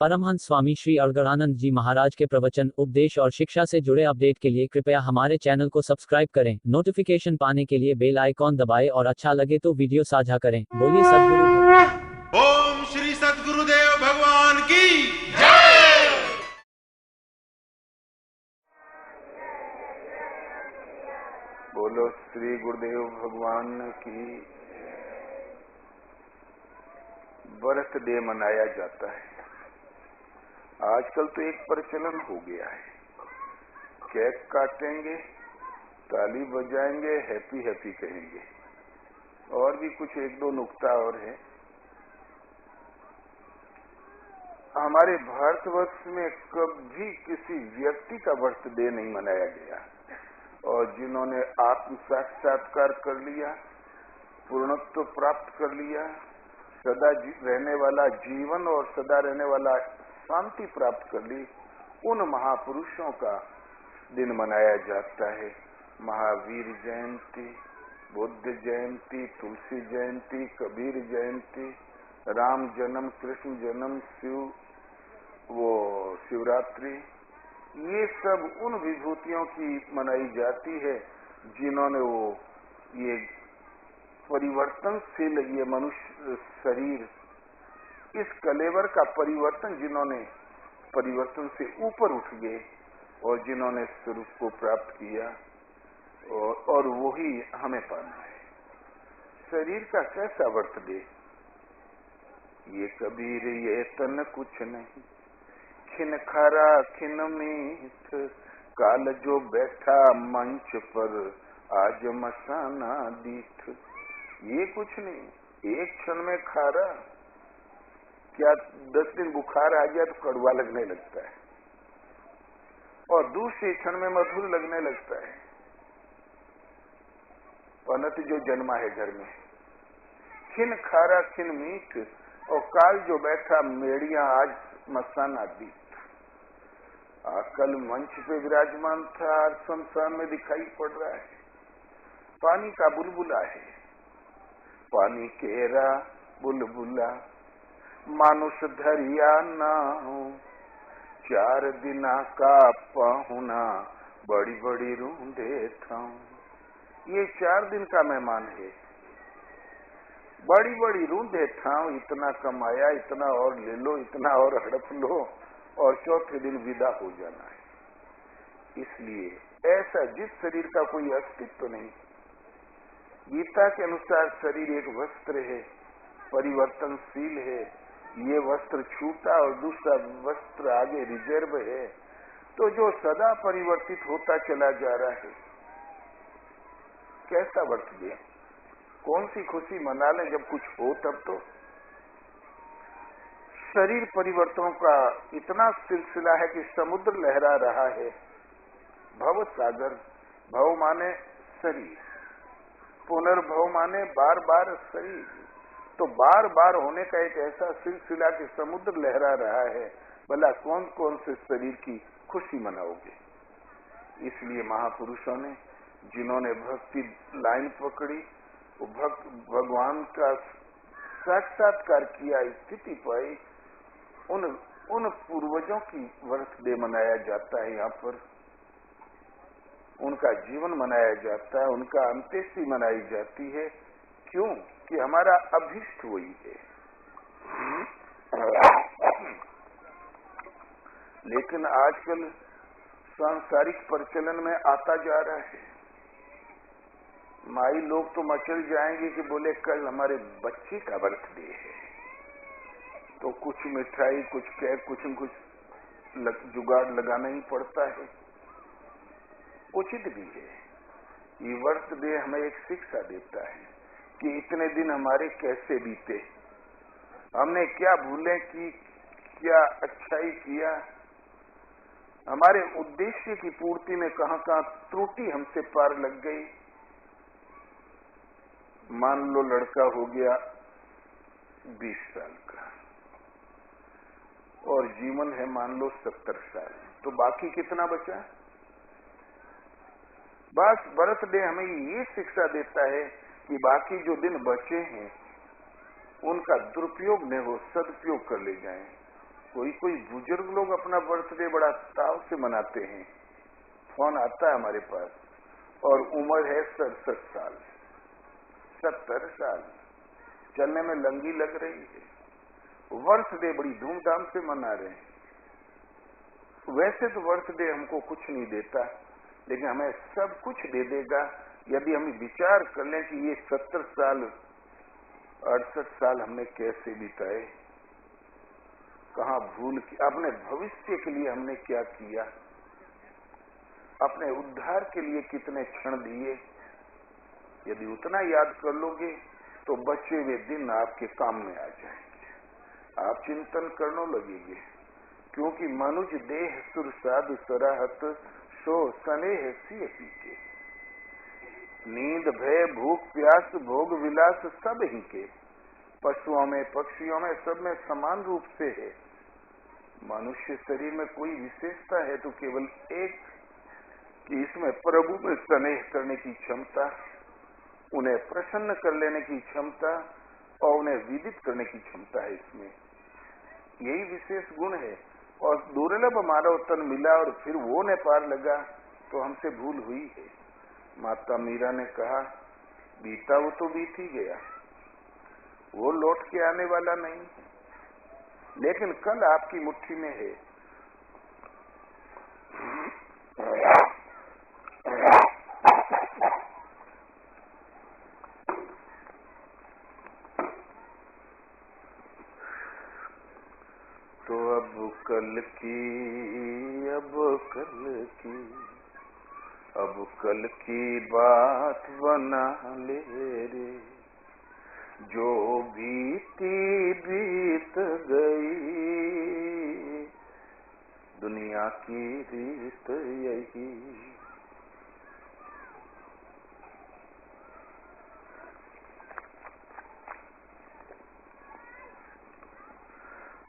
परमहंस स्वामी श्री अड़गड़ानंद जी महाराज के प्रवचन, उपदेश और शिक्षा से जुड़े अपडेट के लिए कृपया हमारे चैनल को सब्सक्राइब करें, नोटिफिकेशन पाने के लिए बेल आइकॉन दबाएं और अच्छा लगे तो वीडियो साझा करें। बोलिए सद्गुरु। ओम श्री सद्गुरुदेव भगवान की जय। बोलो श्री गुरुदेव भगवान की। बर्थडे मनाया जाता है। आजकल तो एक प्रचलन हो गया है, केक काटेंगे, ताली बजाएंगे, हैप्पी हैप्पी कहेंगे। और भी कुछ एक दो नुक्ता और है। हमारे भारतवर्ष में कभी किसी व्यक्ति का बर्थडे नहीं मनाया गया, और जिन्होंने आत्म साक्षात्कार कर लिया, पूर्णत्व प्राप्त कर लिया, सदा रहने वाला जीवन और सदा रहने वाला शांति प्राप्त कर ली, उन महापुरुषों का दिन मनाया जाता है। महावीर जयंती, बुद्ध जयंती, तुलसी जयंती, कबीर जयंती, राम जन्म, कृष्ण जन्म, शिवरात्रि, ये सब उन विभूतियों की मनाई जाती है जिन्होंने ये परिवर्तनशील, ये मनुष्य शरीर, इस कलेवर का परिवर्तन, जिन्होंने परिवर्तन से ऊपर उठ गए और जिन्होंने स्वरूप को प्राप्त किया, और वही हमें पाना है। शरीर का कैसा बर्थडे? ये कबीर ये तन कुछ नहीं, खिन खारा खिन मीठ, काल जो बैठा मंच पर आज मसाना दीठ। ये कुछ नहीं, एक क्षण में खारा, क्या 10 दिन बुखार आ गया तो कड़वा लगने लगता है, और दूसरे क्षण में मधुर लगने लगता है। पनत जो जन्मा है घर में, खिन खारा खिन मीठ, और काल जो बैठा मेड़िया आज मसाना दीठ। कल मंच पे विराजमान था, आज संसार में दिखाई पड़ रहा है। पानी का बुलबुला है, पानी केरा बुलबुला, मानुष धरिया नाव, 4 दिना का पाहुना, बड़ी बड़ी रूंढे ठाव। ये 4 दिन का मेहमान है, बड़ी बड़ी रूंढे ठाव। इतना कमाया, इतना और ले लो, इतना और हड़प लो, और चौथे दिन विदा हो जाना है। इसलिए ऐसा जिस शरीर का कोई अस्तित्व नहीं, गीता के अनुसार शरीर एक वस्त्र है, परिवर्तनशील है। ये वस्त्र छूटा और दूसरा वस्त्र आगे रिजर्व है, तो जो सदा परिवर्तित होता चला जा रहा है, कैसा बर्थडे? कौन सी खुशी मना लें जब कुछ हो तब? तो शरीर परिवर्तनों का इतना सिलसिला है कि समुद्र लहरा रहा है। भव सागर, भव माने शरीर, पुनर्भव माने बार बार शरीर। तो बार बार होने का एक ऐसा सिलसिला कि समुद्र लहरा रहा है। भला कौन कौन से शरीर की खुशी मनाओगे? इसलिए महापुरुषों ने, जिन्होंने भक्ति लाइन पकड़ी, वो भगवान का साक्षात्कार किया, स्थिति पाई, उन पूर्वजों की बर्थडे मनाया जाता है। यहाँ पर उनका जीवन मनाया जाता है, उनका अंत्येष्टि मनाई जाती है। क्यों? कि हमारा अभिष्ट वही है। लेकिन आजकल सांसारिक प्रचलन में आता जा रहा है। माई लोग तो मचल जाएंगे कि बोले कल हमारे बच्चे का बर्थडे है, तो कुछ मिठाई, कुछ केक, कुछ न कुछ जुगाड़ लगाना ही पड़ता है। उचित भी है। ये बर्थडे हमें एक शिक्षा देता है कि इतने दिन हमारे कैसे बीते, हमने क्या भूलें की, क्या अच्छाई किया, हमारे उद्देश्य की पूर्ति में कहां कहां त्रुटि हमसे पार लग गई। मान लो लड़का हो गया 20 साल का और जीवन है मान लो 70 साल, तो बाकी कितना बचा? बस बर्थडे हमें ये शिक्षा देता है कि बाकी जो दिन बचे हैं उनका दुरुपयोग न हो, सदुपयोग कर ले जाएं। कोई कोई बुजुर्ग लोग अपना बर्थडे बड़ा ताव से मनाते हैं। फोन आता है हमारे पास और उम्र है 67 साल, 70 साल, चलने में लंगी लग रही है, बर्थडे बड़ी धूमधाम से मना रहे हैं। वैसे तो बर्थडे हमको कुछ नहीं देता, लेकिन हमें सब कुछ दे देगा यदि हम विचार कर लें कि ये 70 साल 68 साल हमने कैसे बिताए, कहाँ भूल की, अपने भविष्य के लिए हमने क्या किया, अपने उद्धार के लिए कितने क्षण दिए। यदि उतना याद कर लोगे तो बचे हुए दिन आपके काम में आ जाएंगे, आप चिंतन करने लगेंगे। क्योंकि मनुज देह सुर साधु सराहत सो स्नेह सिय पीके, नींद भय भूख प्यास भोग विलास सब ही के, पशुओं में पक्षियों में सब में समान रूप से है। मनुष्य शरीर में कोई विशेषता है तो केवल एक, कि इसमें प्रभु में स्नेह करने की क्षमता, उन्हें प्रसन्न कर लेने की क्षमता और उन्हें विदित करने की क्षमता है। इसमें यही विशेष गुण है। और दुर्लभ हमारा तन मिला और फिर वो ने पार लगा तो हमसे भूल हुई है। माता मीरा ने कहा, बीता वो तो बीत ही गया, वो लौट के आने वाला नहीं है, लेकिन कल आपकी मुट्ठी में है। तो अब कल की बात बना ले रे, जो बीती बीत गई, दुनिया की रीत यही।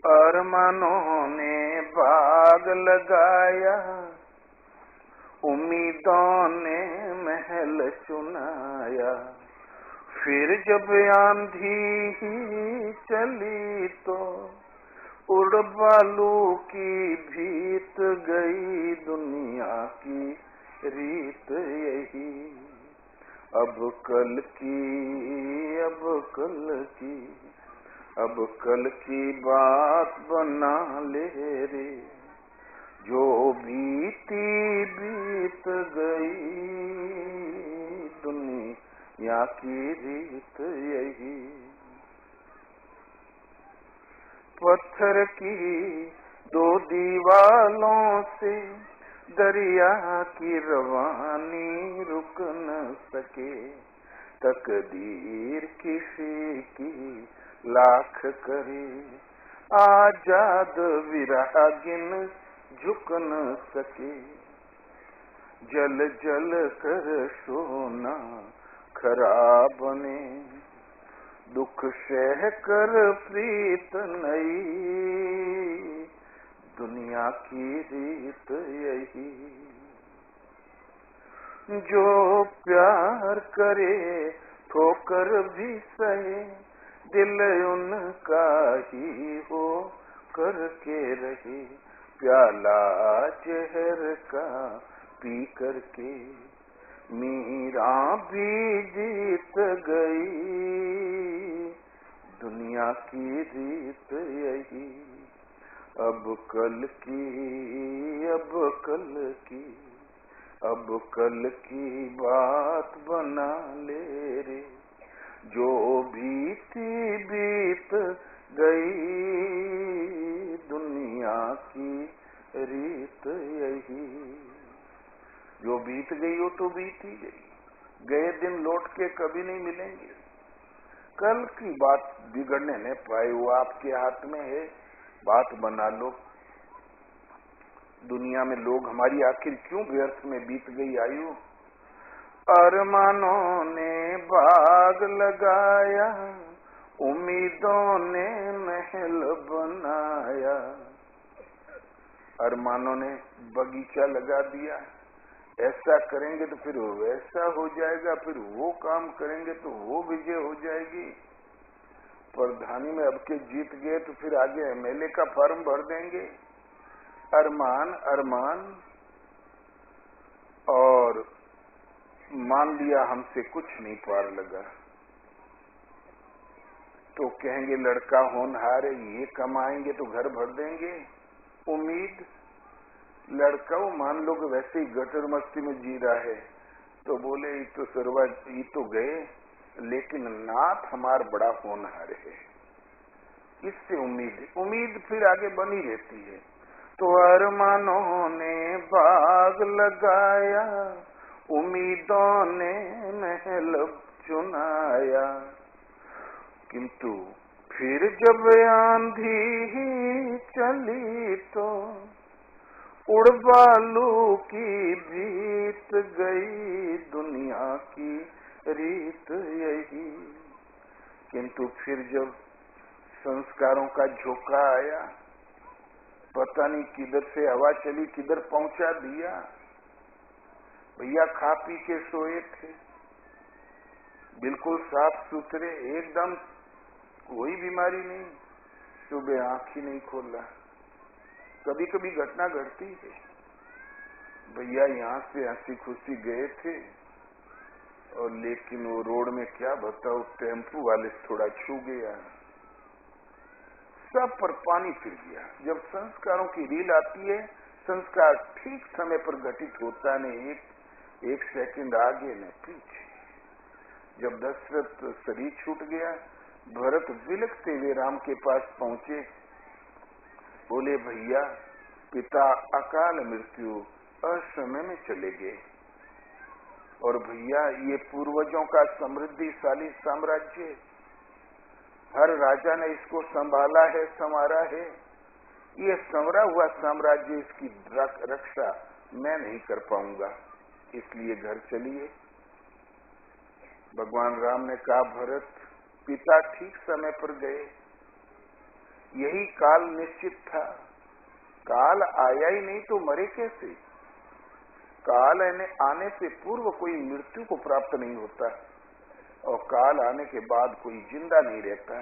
अरमानों ने बाग लगाया, उम्मीदों ने महल चुनाया, फिर जब आंधी ही चली तो उड़ बालू की भीत गई, दुनिया की रीत यही। अब कल की बात बना ले रे, जो बीती बीत गई, दुनिया की रीत यही। पत्थर की दो दीवालों से दरिया की रवानी रुक न सके, तकदीर किसी की लाख करे, आजाद विरागिन झुक न सके, जल जल कर सोना खराब बने, दुख सह कर प्रीत नई, दुनिया की रीत यही। जो प्यार करे ठोकर भी सहे, दिल उनका ही हो करके रहे, प्याला जहर का पी करके, मीरा भी जीत गई, दुनिया की रीत यही। अब कल की बात बना ले रे, जो बीती बीत गई, दुनिया की रीत यही। जो बीत गई वो तो बीत ही गई, गए दिन लौट के कभी नहीं मिलेंगे। कल की बात बिगड़ने न पाए, वो आपके हाथ में है, बात बना लो। दुनिया में लोग हमारी आखिर क्यों व्यर्थ में बीत गई आयु। अरमानों ने बाग लगाया, उम्मीदों ने महल बनाया। अरमानों ने बगीचा लगा दिया, ऐसा करेंगे तो फिर वैसा हो जाएगा, फिर वो काम करेंगे तो वो विजय हो जाएगी। प्रधानी में अब के जीत गए तो फिर आगे एमएलए का फॉर्म भर देंगे। अरमान अरमान, और मान लिया हमसे कुछ नहीं पार लगा तो कहेंगे लड़का होनहार है, ये कमाएंगे तो घर भर देंगे। उम्मीद लड़का वो मान लो कि वैसे ही गटर मस्ती में जी रहा है तो बोले ये तो सरवा ये तो गए, लेकिन नाथ हमार बड़ा होनहार है। इससे उम्मीद फिर आगे बनी रहती है। तो अरमानों ने बाग लगाया, उम्मीदों ने महल चुनाया, किंतु फिर जब आंधी ही चली तो उड़बालू की भीत गई, दुनिया की रीत यही। किंतु फिर जब संस्कारों का झोंका आया, पता नहीं किधर से हवा चली किधर पहुंचा दिया। भैया खा पी के सोए थे, बिल्कुल साफ सुथरे एकदम, कोई बीमारी नहीं, सुबह आंख ही नहीं खोला। कभी कभी घटना घटती है। भैया यहाँ से हंसी खुशी गए थे और लेकिन वो रोड में क्या बताओ, टेम्पू वाले थोड़ा छू गया, सब पर पानी फिर गया। जब संस्कारों की रील आती है, संस्कार ठीक समय पर घटित होता नहीं, एक सेकंड आगे न पीछे। जब दशरथ शरीर छूट गया, भरत विलखते हुए राम के पास पहुंचे, बोले भैया पिता अकाल मृत्यु असमय में चले गए, और भैया ये पूर्वजों का समृद्धिशाली साम्राज्य, हर राजा ने इसको संभाला है, संवारा है, ये संवरा हुआ साम्राज्य, इसकी रक्षा मैं नहीं कर पाऊंगा, इसलिए घर चलिए। भगवान राम ने कहा भरत पिता ठीक समय पर गए, यही काल निश्चित था, काल आया ही नहीं तो मरे कैसे। काल आने से पूर्व कोई मृत्यु को प्राप्त नहीं होता और काल आने के बाद कोई जिंदा नहीं रहता,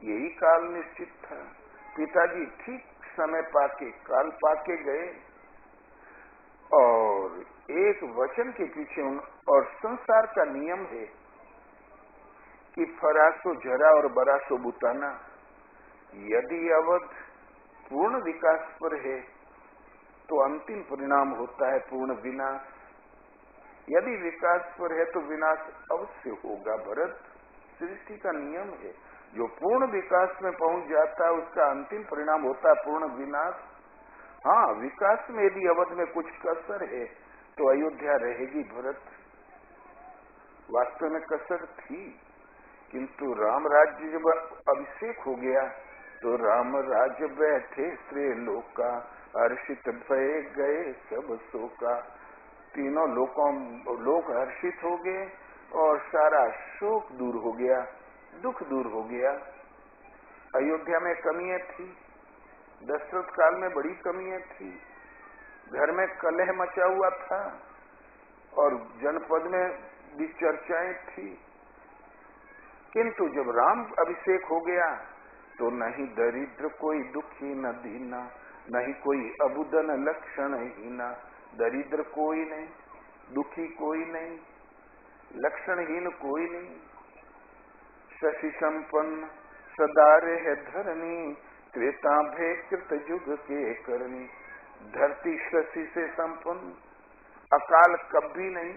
यही काल निश्चित था। पिताजी ठीक समय पाके काल पाके गए और एक वचन के पीछे और संसार का नियम है कि फरासो जरा और बरासो बुताना। यदि अवध पूर्ण विकास पर है तो अंतिम परिणाम होता है पूर्ण विनाश, यदि विकास पर है तो विनाश अवश्य होगा। भरत, सृष्टि का नियम है, जो पूर्ण विकास में पहुंच जाता है उसका अंतिम परिणाम होता है पूर्ण विनाश। हाँ, विकास में यदि अवध में कुछ कसर है तो अयोध्या रहेगी भरत। वास्तव में कसर थी, किंतु राम राज्य जब अभिषेक हो गया तो राम राज्य बैठे श्रेय लोका, हर्षित भय गए सब शोका। तीनों लोग हर्षित हो गए और सारा शोक दूर हो गया, दुख दूर हो गया। अयोध्या में कमियां थी, दशरथ काल में बड़ी कमियां थी, घर में कलह मचा हुआ था और जनपद में भी चर्चाएं थी, किंतु जब राम अभिषेक हो गया तो नहीं दरिद्र कोई दुखी न दीना, नहीं कोई अबुदन लक्षण हीना। दरिद्र कोई नहीं, दुखी कोई नहीं, लक्षणहीन कोई नहीं। शशि संपन्न सदा रहे धरनी, त्रेता भे कृत युग के करनी। धरती शशि से संपन्न, अकाल कभी नहीं।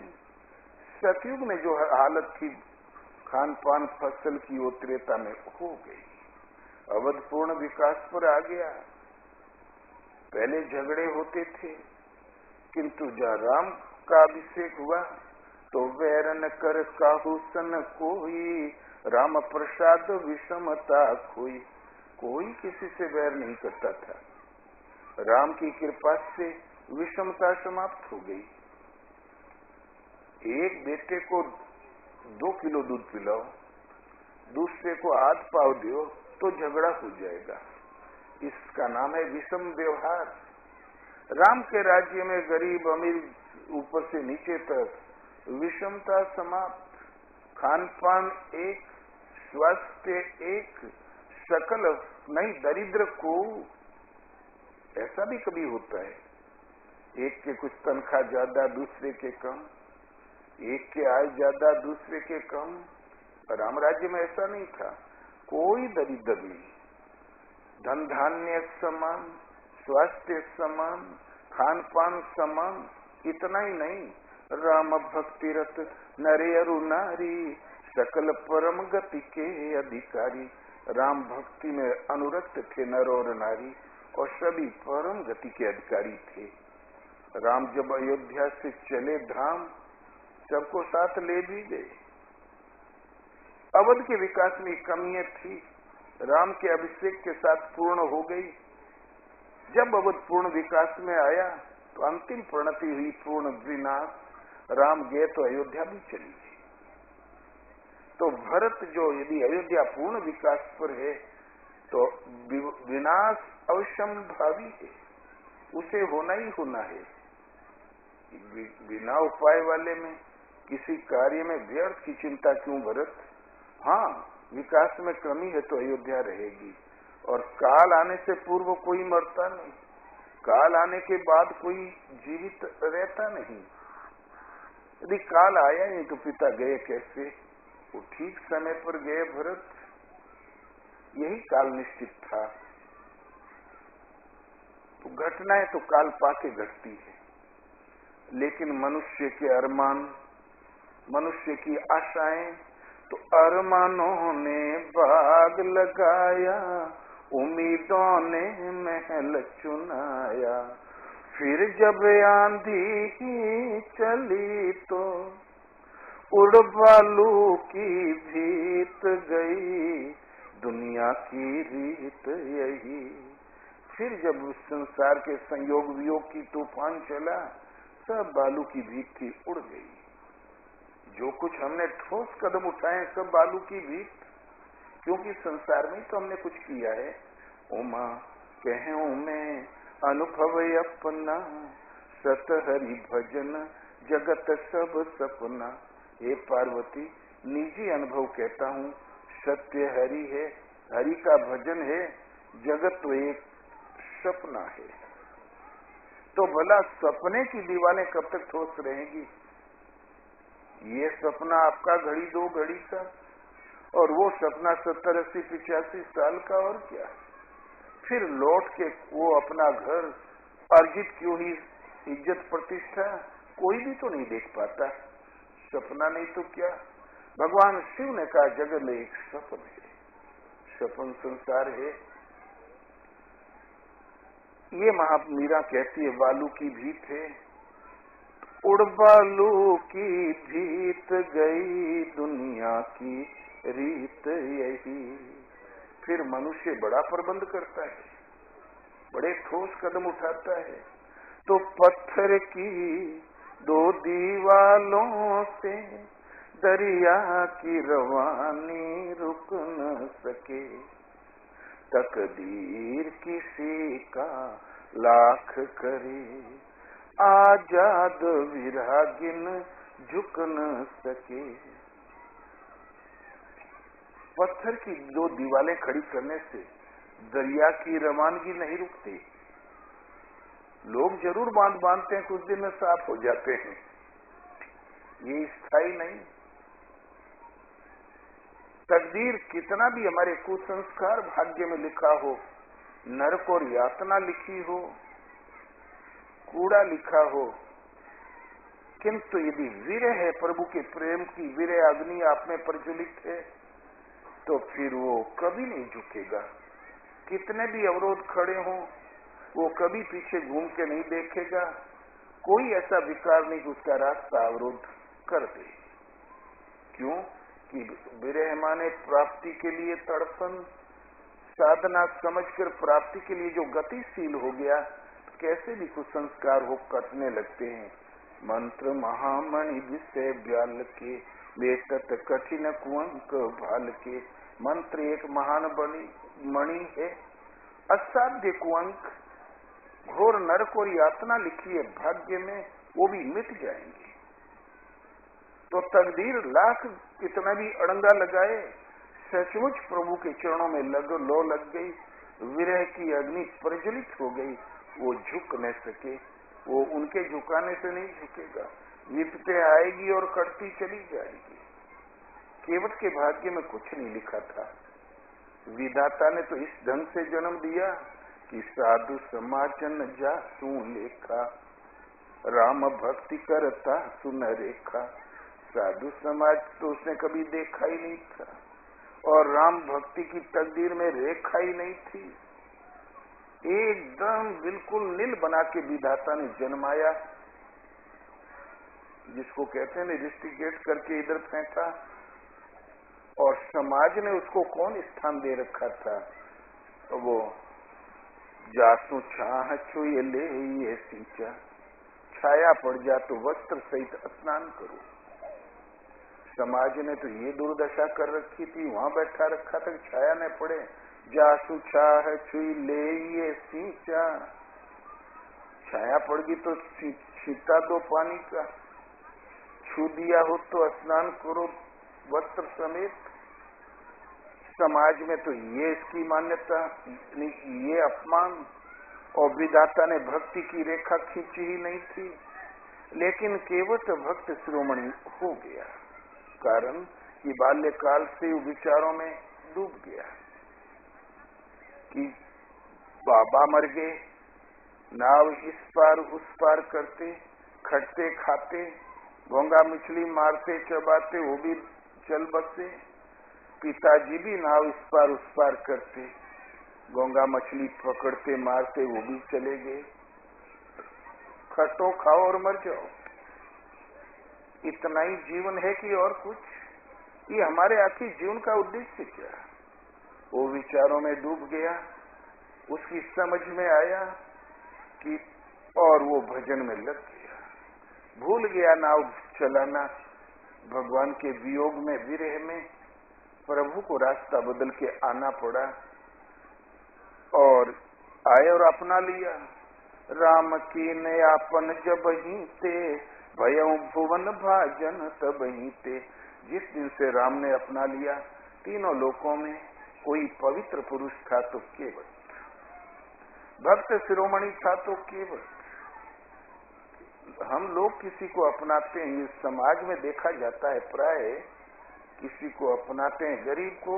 सतयुग में जो हालत थी खान पान फसल की वो त्रेता में हो गई। अवध पूर्ण विकास पर आ गया। पहले झगड़े होते थे, किंतु जब राम का अभिषेक हुआ तो वैर न कर काहू सन कोई, राम प्रसाद विषमता खोई। कोई किसी से वैर नहीं करता था। राम की कृपा से विषमता समाप्त हो गई। एक बेटे को 2 किलो दूध पिलाओ, दूसरे को आध पाव दो तो झगड़ा हो जाएगा। इसका नाम है विषम व्यवहार। राम के राज्य में गरीब अमीर ऊपर से नीचे तक विषमता समाप्त, खान पान एक, स्वास्थ्य एक, सकल नहीं दरिद्र को। ऐसा भी कभी होता है, एक के कुछ तनख्वाह ज्यादा, दूसरे के कम, एक के आय ज्यादा, दूसरे के कम। राम राज्य में ऐसा नहीं था, कोई दरिद्र नहीं, धन धान्य समान, स्वास्थ्य समान, खान पान समान। इतना ही नहीं, राम भक्ति रत नरे अरु नारी, सकल परम गति के अधिकारी। राम भक्ति में अनुरक्त थे नर और नारी, और सभी परम गति के अधिकारी थे। राम जब अयोध्या से चले धाम, सबको साथ ले भी गए। अवध के विकास में कमियां थी, राम के अभिषेक के साथ पूर्ण हो गई। जब अवध पूर्ण विकास में आया तो अंतिम परिणति हुई पूर्ण विनाश। राम गए तो अयोध्या भी चली गई। तो भरत जो यदि अयोध्या पूर्ण विकास पर है तो विनाश अवश्यंभावी है, उसे होना ही होना है। बिना उपाय वाले में किसी कार्य में व्यर्थ की चिंता क्यों भरत? हाँ, विकास में कमी है तो अयोध्या रहेगी, और काल आने से पूर्व कोई मरता नहीं, काल आने के बाद कोई जीवित रहता नहीं। यदि काल आया नहीं तो पिता गए कैसे? वो ठीक समय पर गए भरत, यही काल निश्चित था। तो घटनाएं तो काल पाके घटती है, लेकिन मनुष्य के अरमान, मनुष्य की आशाएं, तो अरमानों ने बाग लगाया, उम्मीदों ने महल चुनाया। फिर जब आंधी ही चली तो उड़ बालू की भीत गई, दुनिया की रीत यही। फिर जब संसार के संयोग वियोग की तूफान चला, सब बालू की भीत थी, उड़ गई। जो कुछ हमने ठोस कदम उठाए सब बालू की भीत, क्योंकि संसार में तो हमने कुछ किया है। उमा कहूं मैं अनुभव अपना, सत हरि भजन जगत सब सपना। हे पार्वती, निजी अनुभव कहता हूँ, सत्य हरि है, हरि का भजन है, जगत तो एक सपना है। तो भला सपने की दीवारें कब तक ठोस रहेंगी? ये सपना आपका घड़ी दो घड़ी का, और वो सपना 70, 80, 85 साल का, और क्या। फिर लौट के वो अपना घर अर्जित क्यों ही इज्जत प्रतिष्ठा कोई भी तो नहीं देख पाता। सपना नहीं तो क्या। भगवान शिव ने कहा जगत में एक सपन है, सपन संसार है। ये मीरा कहती है बालू की भीत है, उड़ बालू की भीत गई, दुनिया की रीत यही। फिर मनुष्य बड़ा प्रबंध करता है, बड़े ठोस कदम उठाता है। तो पत्थर की दो दीवालों से दरिया की रवानी रुक न सके, तकदीर किसी का लाख करे, आजाद विरागिन झुक न सके। पत्थर की दो दीवारें खड़ी करने से दरिया की रवानगी नहीं रुकती। लोग जरूर बांध बांधते हैं, कुछ दिन में साफ हो जाते हैं, ये स्थायी नहीं। तकदीर कितना भी हमारे कुसंस्कार भाग्य में लिखा हो, नरक और यातना लिखी हो, कूड़ा लिखा हो, किंतु यदि विरह है, प्रभु के प्रेम की विरह अग्नि आप में प्रज्वलित है, तो फिर वो कभी नहीं झुकेगा। कितने भी अवरोध खड़े हों, वो कभी पीछे घूम के नहीं देखेगा। कोई ऐसा विकार नहीं कि उसका रास्ता अवरोध कर दे। क्यों कि विरह माने प्राप्ति के लिए तड़पन, साधना समझकर प्राप्ति के लिए जो गतिशील हो गया, तो कैसे भी कुछ संस्कार हो कटने लगते हैं। मंत्र महामणि विषय ब्याल के, बेतत कठिन कुंक भाल के। मंत्र एक महान मणि है, असाध्य कुंक, घोर नरक और यातना लिखी है भाग्य में, वो भी मिट जाएंगे। तो तकदीर लाख कितना भी अड़ंगा लगाए, सचमुच प्रभु के चरणों में लो लग गई, विरह की अग्नि प्रज्वलित हो गई। वो झुक न सके, वो उनके झुकाने से नहीं झुकेगा। विपत्ति आएगी और कटती चली जाएगी। केवट के भाग्य में कुछ नहीं लिखा था। विधाता ने तो इस ढंग से जन्म दिया कि साधु समाजन जासू लेखा, राम भक्ति करता सुन रेखा। साधु समाज तो उसने कभी देखा ही नहीं था और राम भक्ति की तकदीर में रेखा ही नहीं थी। एकदम बिल्कुल नील बना के विधाता ने जन्माया, जिसको कहते हैं रिस्टिकेट करके इधर फेंका। और समाज ने उसको कौन स्थान दे रखा था? वो जासू छाह छुए ले ये सींचा, छाया पड़ जा तो वस्त्र सहित स्नान करो। समाज ने तो ये दुर्दशा कर रखी थी, वहां बैठा रखा था कि छाया न पड़े। जासू छाह छुई ले ये सींचा, छाया पड़ गई तो छींटा दो पानी का, छू दिया हो तो स्नान करो वस्त्र समेत। समाज में तो ये इसकी मान्यता, ये अपमान। और विधाता ने भक्ति की रेखा खींची ही नहीं थी, लेकिन केवट भक्त शिरोमणि हो गया, कारण कि बाल्यकाल से विचारों में डूब गया कि बाबा मर गए, नाव इस पार उस पार करते, खटते खाते, घोंगा मछली मारते चबाते, वो भी चल बसे। पिताजी भी नाव इस पार उस पार करते, घोंगा मछली पकड़ते मारते, वो भी चले गए। खटो खाओ और मर जाओ, इतना ही जीवन है कि और कुछ? ये हमारे आखिर जीवन का उद्देश्य क्या? वो विचारों में डूब गया, उसकी समझ में आया कि, और वो भजन में लग गया, भूल गया नाव चलाना। भगवान के वियोग में, विरह में प्रभु को रास्ता बदल के आना पड़ा और आए और अपना लिया। राम की नयापन जब ही ते, भयउ भुवन भाजन तब ही ते। जिस दिन से राम ने अपना लिया, तीनों लोकों में कोई पवित्र पुरुष था तो केवट, भक्त शिरोमणि था तो केवट। हम लोग किसी को अपनाते हैं, समाज में देखा जाता है, प्राय किसी को अपनाते हैं, गरीब को,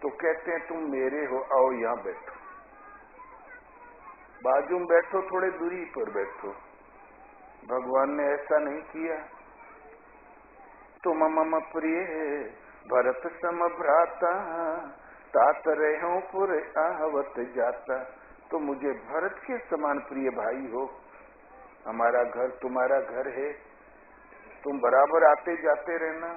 तो कहते हैं तुम मेरे हो, आओ यहाँ बैठो, बाजू में बैठो, थोड़े दूरी पर बैठो। भगवान ने ऐसा नहीं किया। तुम मम प्रिय भरत सम भ्राता, तात रहो पुर आहवत जाता। तो मुझे भरत के समान प्रिय भाई हो, हमारा घर तुम्हारा घर है, तुम बराबर आते जाते रहना।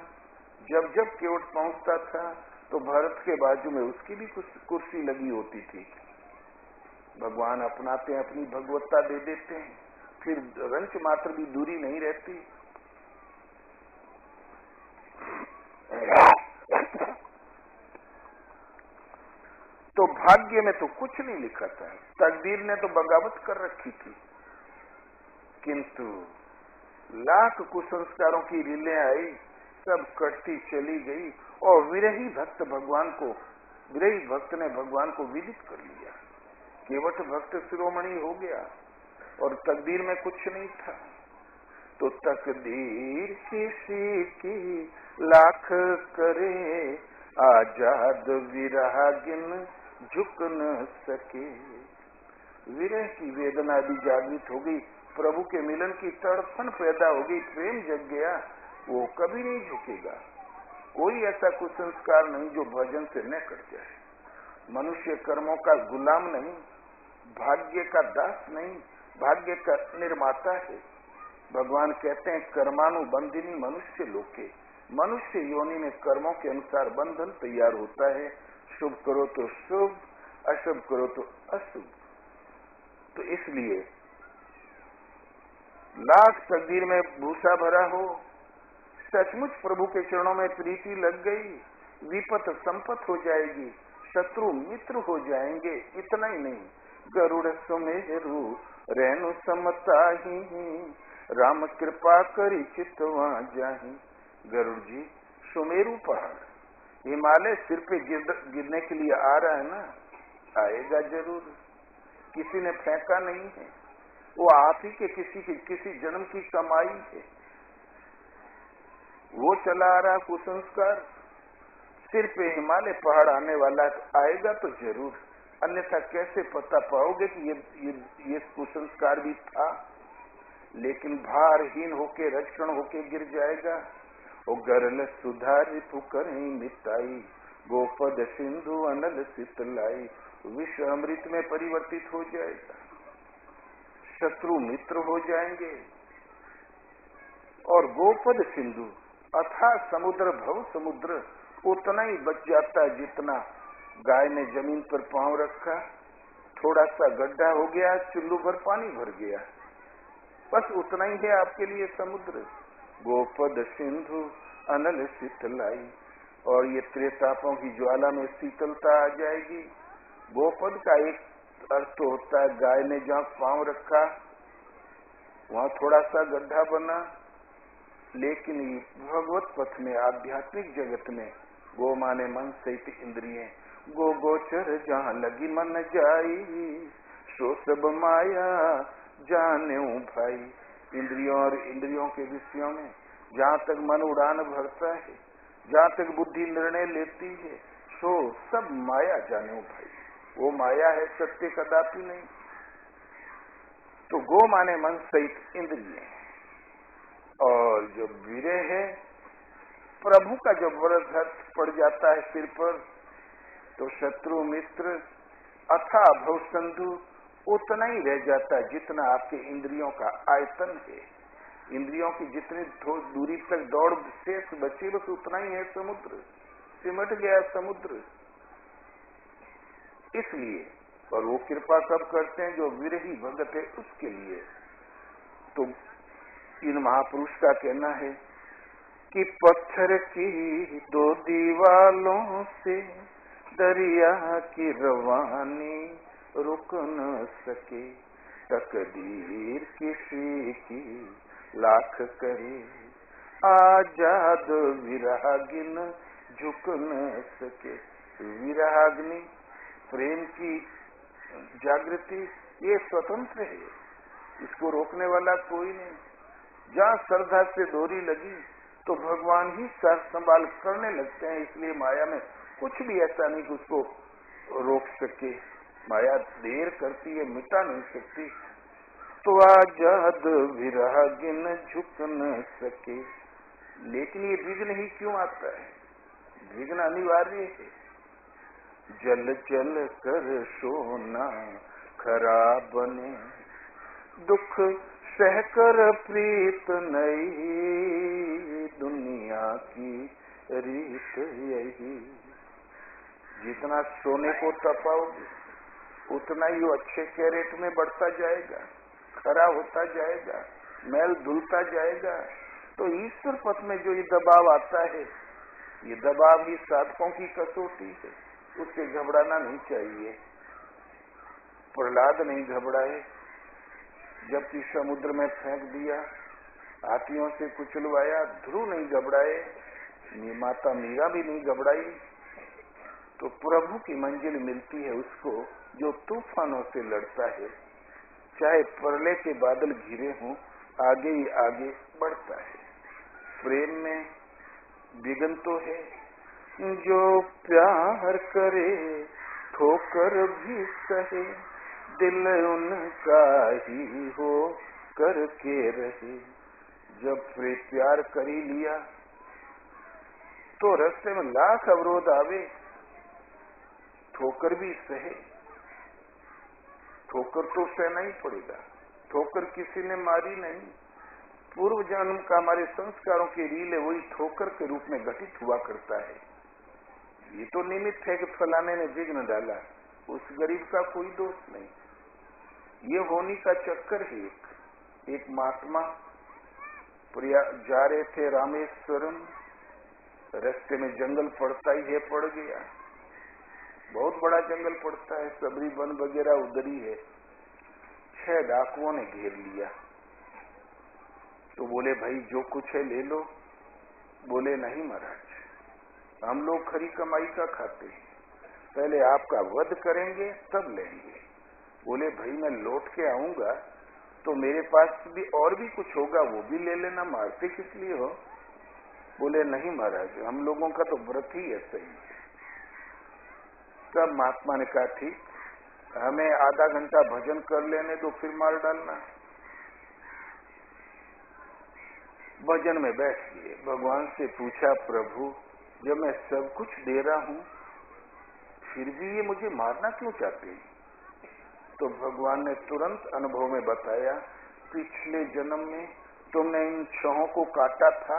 जब जब केवट पहुंचता था तो भरत के बाजू में उसकी भी कुछ कुर्सी लगी होती थी। भगवान अपनाते हैं, अपनी भगवत्ता दे देते हैं, फिर रंच मात्र भी दूरी नहीं रहती। तो भाग्य में तो कुछ नहीं लिखा था, तकदीर ने तो बगावत कर रखी थी, किंतु लाख कुसंस्कारों की रीलें आई, सब कटती चली गई और विरही भक्त ने भगवान को विदित कर लिया। केवट भक्त शिरोमणि हो गया और तकदीर में कुछ नहीं था। तो तकदीर किसी की लाख करे, आजाद विरागिन झुक न सके। विरह की वेदना भी जागृत हो गई, प्रभु के मिलन की तड़फन पैदा हो गई, प्रेम जग गया, वो कभी नहीं झुकेगा। कोई ऐसा कुसंस्कार नहीं जो भजन से न कट जाए। मनुष्य कर्मों का गुलाम नहीं, भाग्य का दास नहीं, भाग्य का निर्माता है। भगवान कहते हैं कर्मानुबंधिनी मनुष्य लोके, मनुष्य योनि में कर्मों के अनुसार बंधन तैयार होता है। शुभ करो तो शुभ, अशुभ करो तो अशुभ। तो इसलिए लाख तकदीर में भूसा भरा हो, सचमुच प्रभु के चरणों में प्रीति लग गई, विपत संपत हो जाएगी, शत्रु मित्र हो जाएंगे। इतना ही नहीं, गरुड़ सुमेरु रेणु समताही, राम कृपा करी चितवा जाही। गरुड़ जी सुमेरु पहाड़, हिमालय सिर पे गिरने के लिए आ रहा है ना, आएगा जरूर। किसी ने फेंका नहीं है, वो आप ही के किसी जन्म की कमाई है। वो चला आ रहा कुसंस्कार, सिर पे हिमालय पहाड़ आने वाला आएगा तो जरूर, अन्यथा कैसे पता पाओगे कि ये कुसंस्कार भी था। लेकिन भारहीन होके रक्षण होके गिर जाएगा। वो गरल सुधारी पुकर मिटाई, गोपद सिंधु अनल शीतलाई, विश्व अमृत में परिवर्तित हो जाएगा। शत्रु मित्र हो जाएंगे और गोपद सिंधु अथाह समुद्र भव समुद्र उतना ही बच जाता है जितना गाय ने जमीन पर पांव रखा, थोड़ा सा गड्ढा हो गया, चुल्लू भर पानी भर गया, बस उतना ही है आपके लिए समुद्र। गोपद सिंधु अनल शीतलाई, और ये त्रेतापों की ज्वाला में शीतलता आ जाएगी। गोपद का एक अर्थ तो होता है गाय ने जहाँ पांव रखा वहां थोड़ा सा गड्ढा बना, लेकिन भगवत पथ में आध्यात्मिक जगत में गो माने मन सहित इंद्रिय, गो गोचर जहाँ लगी मन जाई, सो सब माया जाने भाई। इंद्रियों और इंद्रियों के विषयों में जहाँ तक मन उड़ान भरता है, जहाँ तक बुद्धि निर्णय लेती है, सो सब माया जाने भाई। वो माया है, सत्य कदापि नहीं। तो गो माने मन सहित इंद्रिय, और जो विरह है प्रभु का जब वरद पड़ जाता है सिर पर, तो शत्रु मित्र अथा भव संधु उतना ही रह जाता है जितना आपके इंद्रियों का आयतन है। इंद्रियों की जितनी दूरी तक दौड़ शेष बची बस उतना ही है समुद्र, सिमट गया समुद्र। इसलिए और वो कृपा कब करते हैं? जो विरही भगत है उसके लिए। तो इन महापुरुष का कहना है कि पत्थर की दो दीवालों से दरिया की रवानी रुक न सके, तकदीर किसी की लाख करे, आजाद विरागिन झुक न सके। विराग्नि प्रेम की जागृति ये स्वतंत्र है, इसको रोकने वाला कोई नहीं। जहाँ श्रद्धा से डोरी लगी तो भगवान ही साथ संभाल करने लगते हैं। इसलिए माया में कुछ भी ऐसा नहीं कि उसको रोक सके। माया देर करती है, मिटा नहीं सकती। तो आजाद विरागिन झुक न सके। लेकिन ये विघ्न ही क्यों आता है? विघ्न अनिवार्य है। जल जल कर सोना खराब बने, दुख सहकर प्रीत नई, दुनिया की रीत यही। जितना सोने को तपाओगे उतना ही वो अच्छे कैरेट में बढ़ता जाएगा, खरा होता जाएगा, मैल धुलता जाएगा। तो ईश्वर पथ में जो ये दबाव आता है, ये दबाव ही साधकों की कसौटी है, उससे घबराना नहीं चाहिए। प्रहलाद नहीं घबराए, जबकि समुद्र में फेंक दिया, हाथियों से कुचलवाया, ध्रुव नहीं घबराए, माता मीरा भी नहीं घबराई। तो प्रभु की मंजिल मिलती है उसको जो तूफानों से लड़ता है, चाहे प्रलय के बादल घिरे हों, आगे ही आगे बढ़ता है। प्रेम में विघ्न तो है, जो प्यार करे ठोकर भी सहे, दिल उनका ही हो करके रहे। जब प्यार कर ही लिया तो रास्ते में लाख अवरोध आवे, ठोकर भी सहे। ठोकर तो सहना ही पड़ेगा, ठोकर किसी ने मारी नहीं। पूर्व जन्म का हमारे संस्कारों की रील है, वही ठोकर के रूप में घटित हुआ करता है। ये तो निमित्त है कि फलाने ने विघ्न डाला, उस गरीब का कोई दोष नहीं। ये होनी का चक्कर है। एक महात्मा जा रहे थे रामेश्वरम, रास्ते में जंगल पड़ता ही है, पड़ गया। बहुत बड़ा जंगल पड़ता है, सबरी वन वगैरह उधर ही है। 6 डाकुओं ने घेर लिया। तो बोले भाई जो कुछ है ले लो। बोले नहीं महाराज, हम लोग खरी कमाई का खाते हैं, पहले आपका वध करेंगे तब लेंगे। बोले भाई मैं लौट के आऊंगा तो मेरे पास भी और भी कुछ होगा, वो भी ले लेना, मारते किस लिए हो? बोले नहीं महाराज, हम लोगों का तो व्रत ही ऐसा ही है। तब महात्मा ने कहा ठीक, हमें आधा घंटा भजन कर लेने दो, फिर मार डालना। भजन में बैठ गए, भगवान से पूछा प्रभु जब मैं सब कुछ दे रहा हूं फिर भी ये मुझे मारना क्यों चाहते हैं? तो भगवान ने तुरंत अनुभव में बताया, पिछले जन्म में तुमने इन छहों को काटा था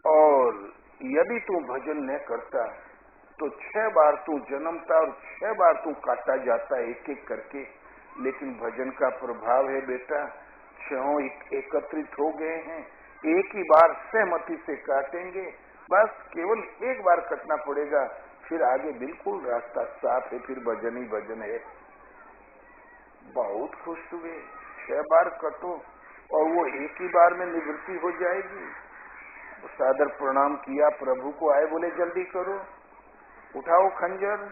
और यदि तू भजन न करता तो 6 बार तू जन्मता और 6 बार तू काटा जाता एक एक करके। लेकिन भजन का प्रभाव है बेटा, छहों एकत्रित हो गए हैं, एक ही बार सहमति से काटेंगे, बस केवल एक बार कटना पड़ेगा, फिर आगे बिल्कुल रास्ता साफ है, फिर भजन ही भजन है। बहुत खुश हुए, 6 बार कटो और वो एक ही बार में निवृत्ति हो जाएगी। सादर प्रणाम किया, प्रभु को आए, बोले जल्दी करो, उठाओ खंजर।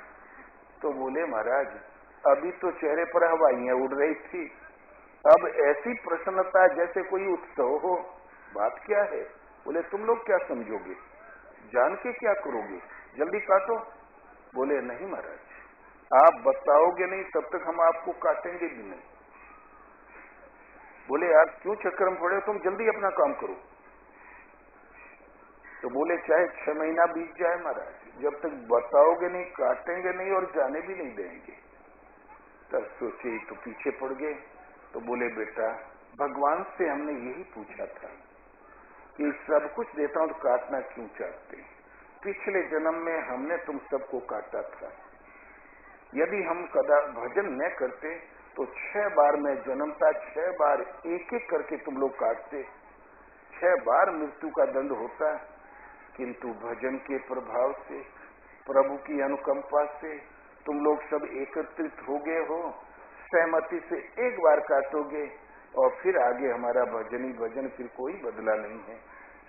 तो बोले महाराज अभी तो चेहरे पर हवाइयां उड़ रही थी, अब ऐसी प्रसन्नता जैसे कोई उत्सव हो, बात क्या है? बोले तुम लोग क्या समझोगे, जान के क्या करोगे, जल्दी काटो। बोले नहीं महाराज, आप बताओगे नहीं तब तक हम आपको काटेंगे भी नहीं। बोले यार क्यों चक्कर में पड़े, तुम जल्दी अपना काम करो। तो बोले चाहे 6 महीना बीत जाए महाराज, जब तक बताओगे नहीं काटेंगे नहीं और जाने भी नहीं देंगे। तब सोचे तो पीछे पड़ गए। तो बोले बेटा भगवान से हमने यही पूछा था कि सब कुछ देता हूं तो काटना क्यों चाहते? पिछले जन्म में हमने तुम सबको काटा था, यदि हम कदा भजन न करते तो 6 बार मैं जन्मता, 6 बार एक एक करके तुम लोग काटते, 6 बार मृत्यु का दंड होता। किंतु भजन के प्रभाव से, प्रभु की अनुकंपा से तुम लोग सब एकत्रित हो गए हो, सहमति से एक बार काटोगे और फिर आगे हमारा भजन ही भजन, फिर कोई बदला नहीं है।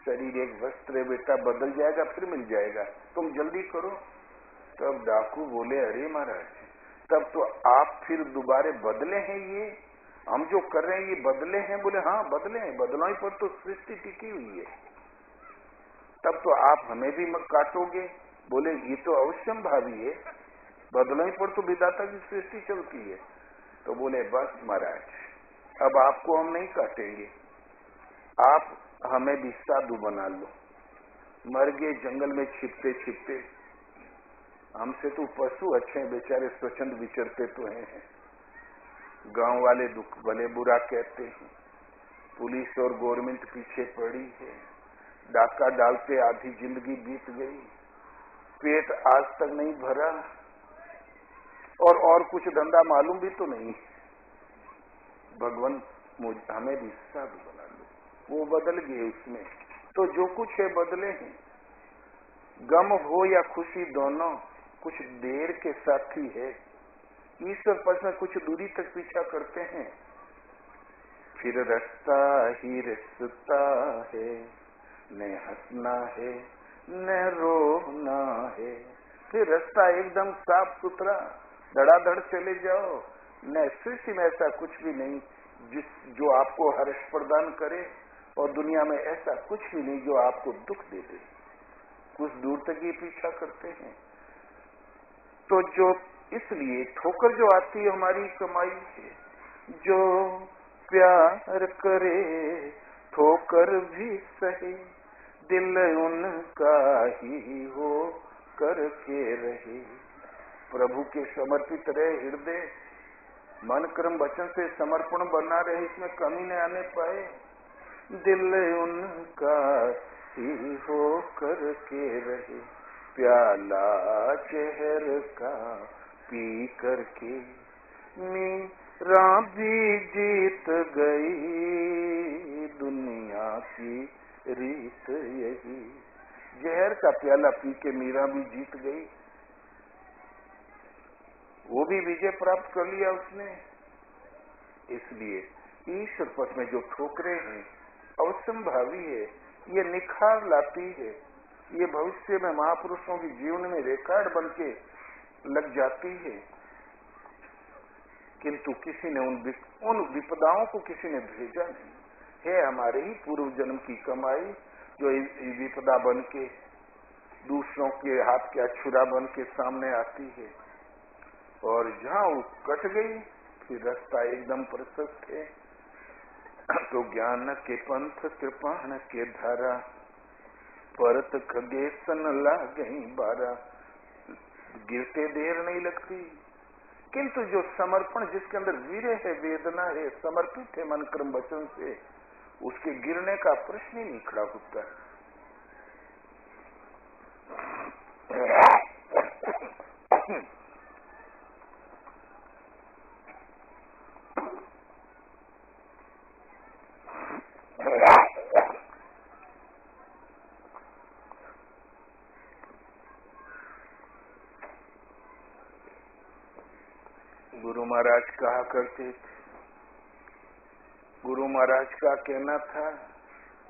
शरीर एक वस्त्र है बेटा, बदल जाएगा फिर मिल जाएगा, तुम जल्दी करो। तब डाकू बोले अरे महाराज तब तो आप फिर दोबारे बदले हैं, ये हम जो कर रहे हैं ये बदले हैं? बोले हाँ बदले हैं, बदलाव पर तो सृष्टि टिकी हुई है, तब तो आप हमें भी काटोगे? बोले ये तो अवश्यम भावी है, बदलाव पर तो विधाता की सृष्टि चलती है। तो बोले बस महाराज अब आपको हम नहीं काटेंगे, आप हमें भी साधु बना लो। मर गए जंगल में छिपते छिपते, हमसे तो पशु अच्छे हैं बेचारे, स्वच्छंद विचरते तो हैं। गांव वाले दुख भले बुरा कहते हैं, पुलिस और गवर्नमेंट पीछे पड़ी है, डाका डालते आधी जिंदगी बीत गई, पेट आज तक नहीं भरा और कुछ धंधा मालूम भी तो नहीं। भगवान हमें भी साधु बना लो। वो बदल गए उसमें, तो जो कुछ है बदले हैं। गम हो या खुशी दोनों कुछ देर के साथी है, ईश्वर पद में कुछ दूरी तक पीछा करते हैं, फिर रास्ता ही रिश्ता है, न हंसना है न रोना है। फिर रास्ता एकदम साफ सुथरा, धड़ाधड़ चले जाओ, न सृष्टि में ऐसा कुछ भी नहीं जो आपको हर्ष प्रदान करे, और दुनिया में ऐसा कुछ भी नहीं जो आपको दुख दे दे। कुछ दूर तक ये पीछा करते हैं। तो जो इसलिए ठोकर जो आती है हमारी कमाई से, जो प्यार करे ठोकर भी सहे, दिल उनका ही हो करके रहे। प्रभु के समर्पित रहे हृदय, मन कर्म वचन से समर्पण बना रहे, इसमें कमी न आने पाए। दिल उनका ही हो करके रहे, प्याला जहर का पी करके मीरा भी जीत गई, दुनिया की रीत यही। जहर का प्याला पी के मीरा भी जीत गई, वो भी विजय प्राप्त कर लिया उसने। इसलिए ईश्वर पथ में जो ठोकरे हैं अवश्यम भावी है, ये निखार लाती है, ये भविष्य में महापुरुषों की जीवन में रिकॉर्ड बन के लग जाती है। किंतु किसी ने उन विपदाओं को किसी ने भेजा नहीं है। हमारे ही पूर्व जन्म की कमाई जो विपदा बन के दूसरों के हाथ के अछूरा बन के सामने आती है, और जहां वो कट गई फिर रास्ता एकदम प्रशस्त है। तो ज्ञान के पंथ कृपाण के धारा, परत खगे सन लागई बारा। गिरते देर नहीं लगती, किंतु जो समर्पण, जिसके अंदर वीर्य है, वेदना है, समर्पित है मन कर्म वचन से, उसके गिरने का प्रश्न ही नहीं खड़ा होता। गुरु महाराज कहा करते थे, गुरु महाराज का कहना था,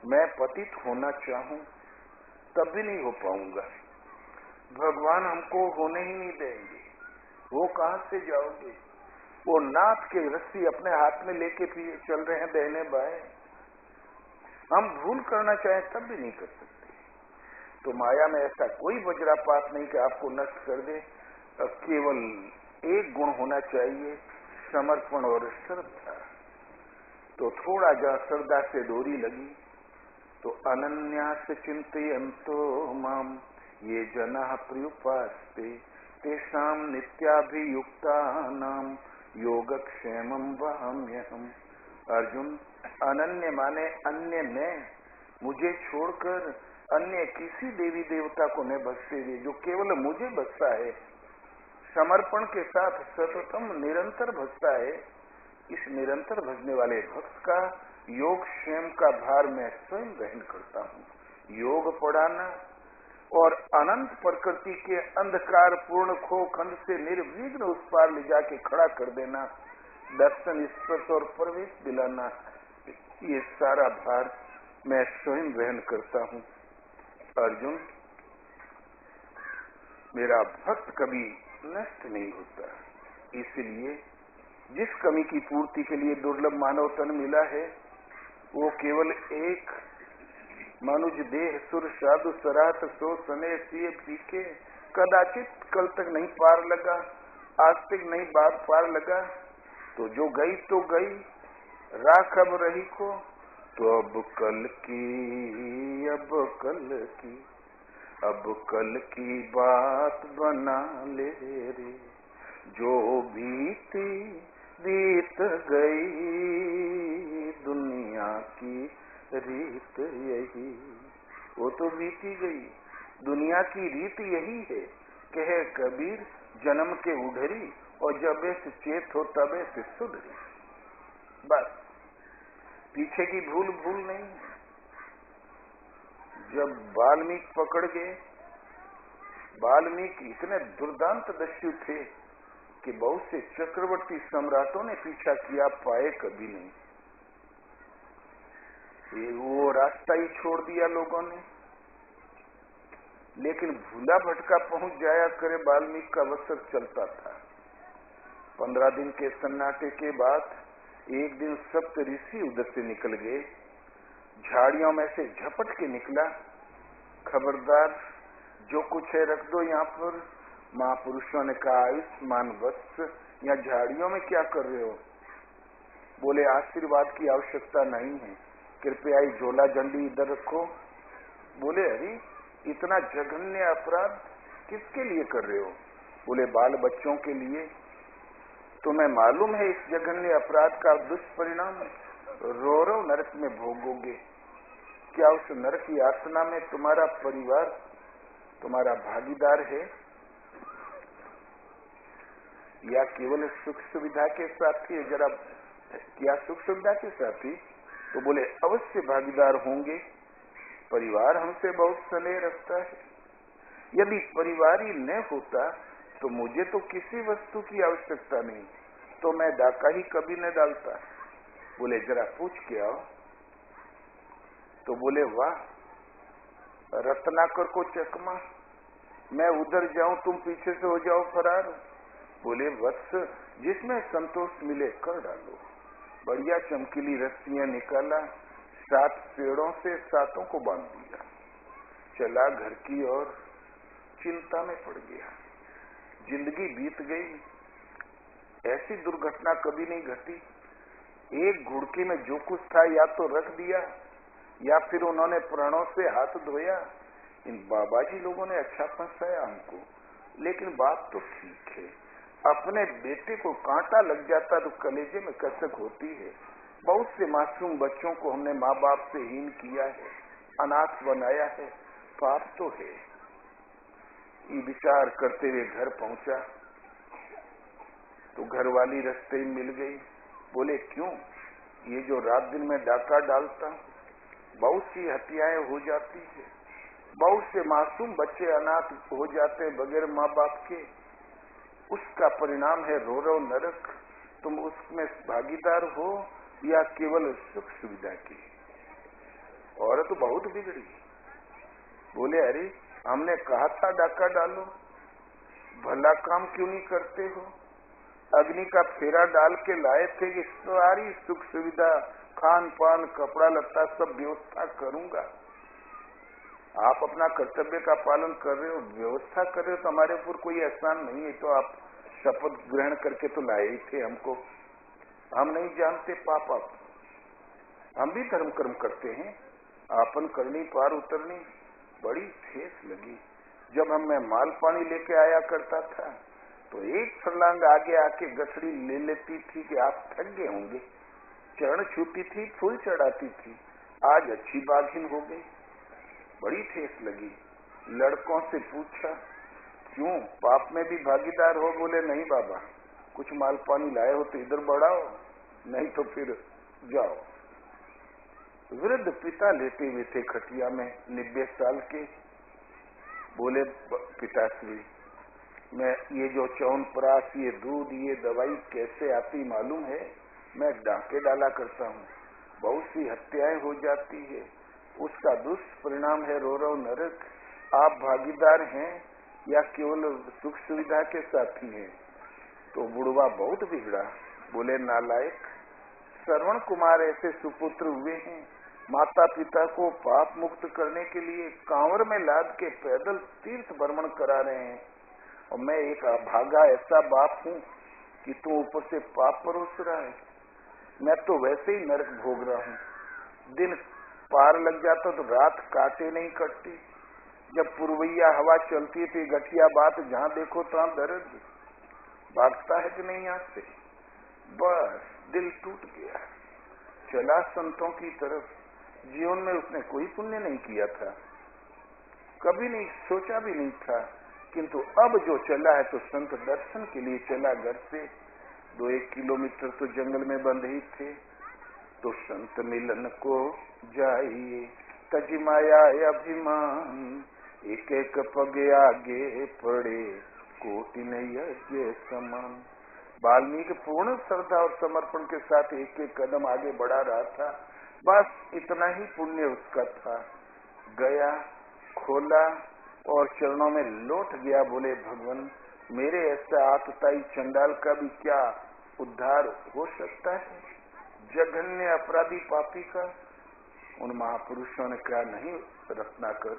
मैं पतित होना चाहूं तब भी नहीं हो पाऊंगा, भगवान हमको होने ही नहीं देंगे। वो कहां से जाओगे? वो नाथ के रस्सी अपने हाथ में लेके चल रहे हैं दाहिने बाएं। हम भूल करना चाहें तब भी नहीं कर सकते। तो माया में ऐसा कोई वज्रापात नहीं कि आपको नष्ट कर दे। केवल एक गुण होना चाहिए, समर्पण और श्रद्धा। तो थोड़ा जहाँ श्रद्धा से डोरी लगी तो अनन्यास चिंतयन्तो माम ये जना प्रयुपास्ते तेषाम नित्याभियुक्तानाम योगक्षेमं वहाम्यहम्। अर्जुन, अनन्य माने अन्य में, मुझे छोड़कर अन्य किसी देवी देवता को न भजते हुए, जो केवल मुझे भजता है, समर्पण के साथ सततम निरंतर भजता है, इस निरंतर भजने वाले भक्त का योग क्षेम का भार मैं स्वयं वहन करता हूँ। योग पढ़ाना और अनंत प्रकृति के अंधकार पूर्ण खो खंड से निर्विघ्न उस पार ले जाके खड़ा कर देना, दर्शन स्पर्श और प्रवेश दिलाना, ये सारा भार मैं स्वयं वहन करता हूँ। अर्जुन, मेरा भक्त कभी नष्ट नहीं होता। इसलिए जिस कमी की पूर्ति के लिए दुर्लभ मानव तन मिला है, वो केवल एक मनुज देह सुर साधु सराहत सो सने सिए पीके कदाचित कल तक नहीं पार लगा, आज तक नहीं बात पार लगा। तो जो गई तो गई, राख अब रही को, तो अब कल की, अब कल की, अब कल की बात बना ले रे। जो बीती बीत गई, दुनिया की रीत यही। वो तो बीती गई, दुनिया की रीत यही है। कहे कबीर, जन्म के उधरी और जबे से चेत हो तबे से सुधरी। बस, पीछे की भूल भूल नहीं। जब वाल्मीकि पकड़ गए, वाल्मीकि इतने दुर्दांत दस्यु थे कि बहुत से चक्रवर्ती सम्राटों ने पीछा किया, पाए कभी नहीं। वो रास्ता ही छोड़ दिया लोगों ने। लेकिन भूला भटका पहुंच जाया करे, वाल्मीकि का अवसर चलता था। 15 दिन के सन्नाटे के बाद एक दिन सप्त ऋषि उधर से निकल गए, झाड़ियों में से झपट के निकला, खबरदार जो कुछ है रख दो यहाँ पर। महापुरुषों ने कहा, आयुष्मान वत्स, यहाँ झाड़ियों में क्या कर रहे हो? बोले, आशीर्वाद की आवश्यकता नहीं है, कृपया ही झोला झंडी इधर रखो। बोले, अरे इतना जघन्य अपराध किसके लिए कर रहे हो? बोले, बाल बच्चों के लिए। तुम्हें मालूम है इस जघन्य अपराध का दुष्परिणाम रो नरक में भोगोगे। क्या उस नरक यातना में तुम्हारा परिवार तुम्हारा भागीदार है, या केवल सुख सुविधा के साथी है? जरा क्या सुख सुविधा के साथी? तो बोले, अवश्य भागीदार होंगे। परिवार हमसे बहुत स्नेह रखता है। यदि परिवार ही न होता तो मुझे तो किसी वस्तु की आवश्यकता नहीं, तो मैं डाका ही कभी न डालता। बोले, जरा पूछ के आओ। तो बोले, वाह, रत्नाकर को चकमा, मैं उधर जाऊं तुम पीछे से हो जाओ फरार। बोले वत्स, जिसमें संतोष मिले कर डालो। बढ़िया चमकीली रस्सियां निकाला, 7 पेड़ों से 7 को बांध दिया। चला घर की ओर, चिंता में पड़ गया। जिंदगी बीत गई, ऐसी दुर्घटना कभी नहीं घटी। एक घुड़की में जो कुछ था या तो रख दिया या फिर उन्होंने प्राणों से हाथ धोया। इन बाबाजी लोगों ने अच्छा फंसाया हमको, लेकिन बात तो ठीक है। अपने बेटे को कांटा लग जाता तो कलेजे में कसक होती है। बहुत से मासूम बच्चों को हमने माँ बाप से हीन किया है, अनाथ बनाया है, पाप तो है। ये विचार करते हुए घर पहुंचा तो घरवाली रास्ते में मिल गई। बोले क्यों? ये जो रात दिन में डाका डालता, बहुत सी हत्याएं हो जाती है, बहुत से मासूम बच्चे अनाथ हो जाते बगैर माँ बाप के। उसका परिणाम है रो रो नरक। तुम उसमें भागीदार हो या केवल सुख सुविधा की? औरत तो बहुत बिगड़ी। बोले अरे हमने कहा था डाका डालो, भला काम क्यों नहीं करते हो? अग्नि का फेरा डाल के लाए थे कि सारी सुख सुविधा, खान पान, कपड़ा लत्ता सब व्यवस्था करूंगा। आप अपना कर्तव्य का पालन कर रहे हो, व्यवस्था कर रहे हो, तो हमारे ऊपर कोई एहसान नहीं है। तो आप शपथ ग्रहण करके तो लाए ही थे हमको। हम नहीं जानते पाप आप, हम भी धर्म कर्म करते हैं, आपन करनी पार उतरनी। बड़ी ठेस लगी। जब हम मैं माल पानी लेके आया करता था तो एक फरलांग आगे आके गठड़ी ले लेती थी कि आप थक गए होंगे, चरण छूती थी, फूल चढ़ाती थी। आज अच्छी बाघिन हो गई। बड़ी ठेस लगी। लड़कों से पूछा क्यों, पाप में भी भागीदार हो? बोले नहीं बाबा, कुछ माल पानी लाए हो तो इधर बढ़ाओ, नहीं तो फिर जाओ। वृद्ध पिता लेटे हुए थे खटिया में, 90 साल के। बोले पिताश्री, मैं ये जो च्यवनप्राश, ये दूध, ये दवाई कैसे आती मालूम है? मैं डाके डाला करता हूँ, बहुत सी हत्याएं हो जाती है, उसका दुष्परिणाम है रो रो नरक। आप भागीदार हैं या केवल सुख सुविधा के साथी हैं? तो बुढ़वा बहुत बिगड़ा। बोले नालायक, श्रवण कुमार ऐसे सुपुत्र हुए हैं, माता पिता को पाप मुक्त करने के लिए कांवर में लाद के पैदल तीर्थ भ्रमण करा रहे हैं, और मैं एक अभागा ऐसा बाप हूँ कि तू ऊपर से पाप परोस रहा है। मैं तो वैसे ही नरक भोग रहा हूँ। दिन पार लग जाता तो रात काटे नहीं कटती। जब पुरवैया हवा चलती है तो गठिया बात, जहाँ देखो तहाँ दर्द। भागता है कि नहीं यहाँ से? बस दिल टूट गया। चला संतों की तरफ। जीवन में उसने कोई पुण्य नहीं किया था, कभी नहीं सोचा भी नहीं था, किंतु अब जो चला है तो संत दर्शन के लिए चला। घर से 2-1 किलोमीटर तो जंगल में बंद ही थे। तो संत मिलन को जाइए, तज माया अभिमान, एक एक पग आगे पड़े, कोटि यज्ञ समान। वाल्मीकि पूर्ण श्रद्धा और समर्पण के साथ एक एक कदम आगे बढ़ा रहा था। बस इतना ही पुण्य उसका था। गया, खोला और चरणों में लौट गया। बोले भगवान, मेरे ऐसा आतताई चंडाल का भी क्या उद्धार हो सकता है? जघन्य अपराधी पापी का। उन महापुरुषों ने कहा नहीं रत्नाकर,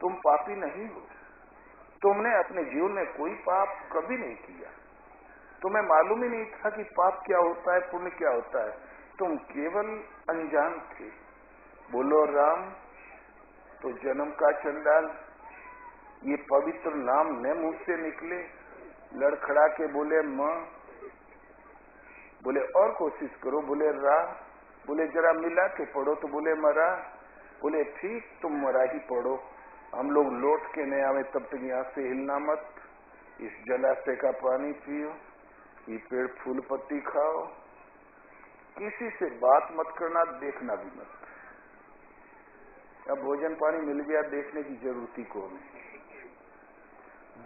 तुम पापी नहीं हो, तुमने अपने जीवन में कोई पाप कभी नहीं किया, तुम्हें मालूम ही नहीं था कि पाप क्या होता है, पुण्य क्या होता है, तुम केवल अनजान थे। बोलो राम तो जन्म का चंडाल। ये पवित्र नाम न मुंह से निकले। लड़खड़ा के बोले माँ, बोले और कोशिश करो, बोले रा, बोले जरा मिला के पढ़ो, तो बोले मरा। बोले ठीक, तुम मरा ही पढ़ो, हम लोग लौट के नहीं आवे तब तक यहाँ से हिलना मत। इस जलाशय का पानी पियो, ये पेड़ फूल पत्ती खाओ, किसी से बात मत करना, देखना भी मत। अब भोजन पानी मिल गया, देखने की जरूरत ही को नहीं।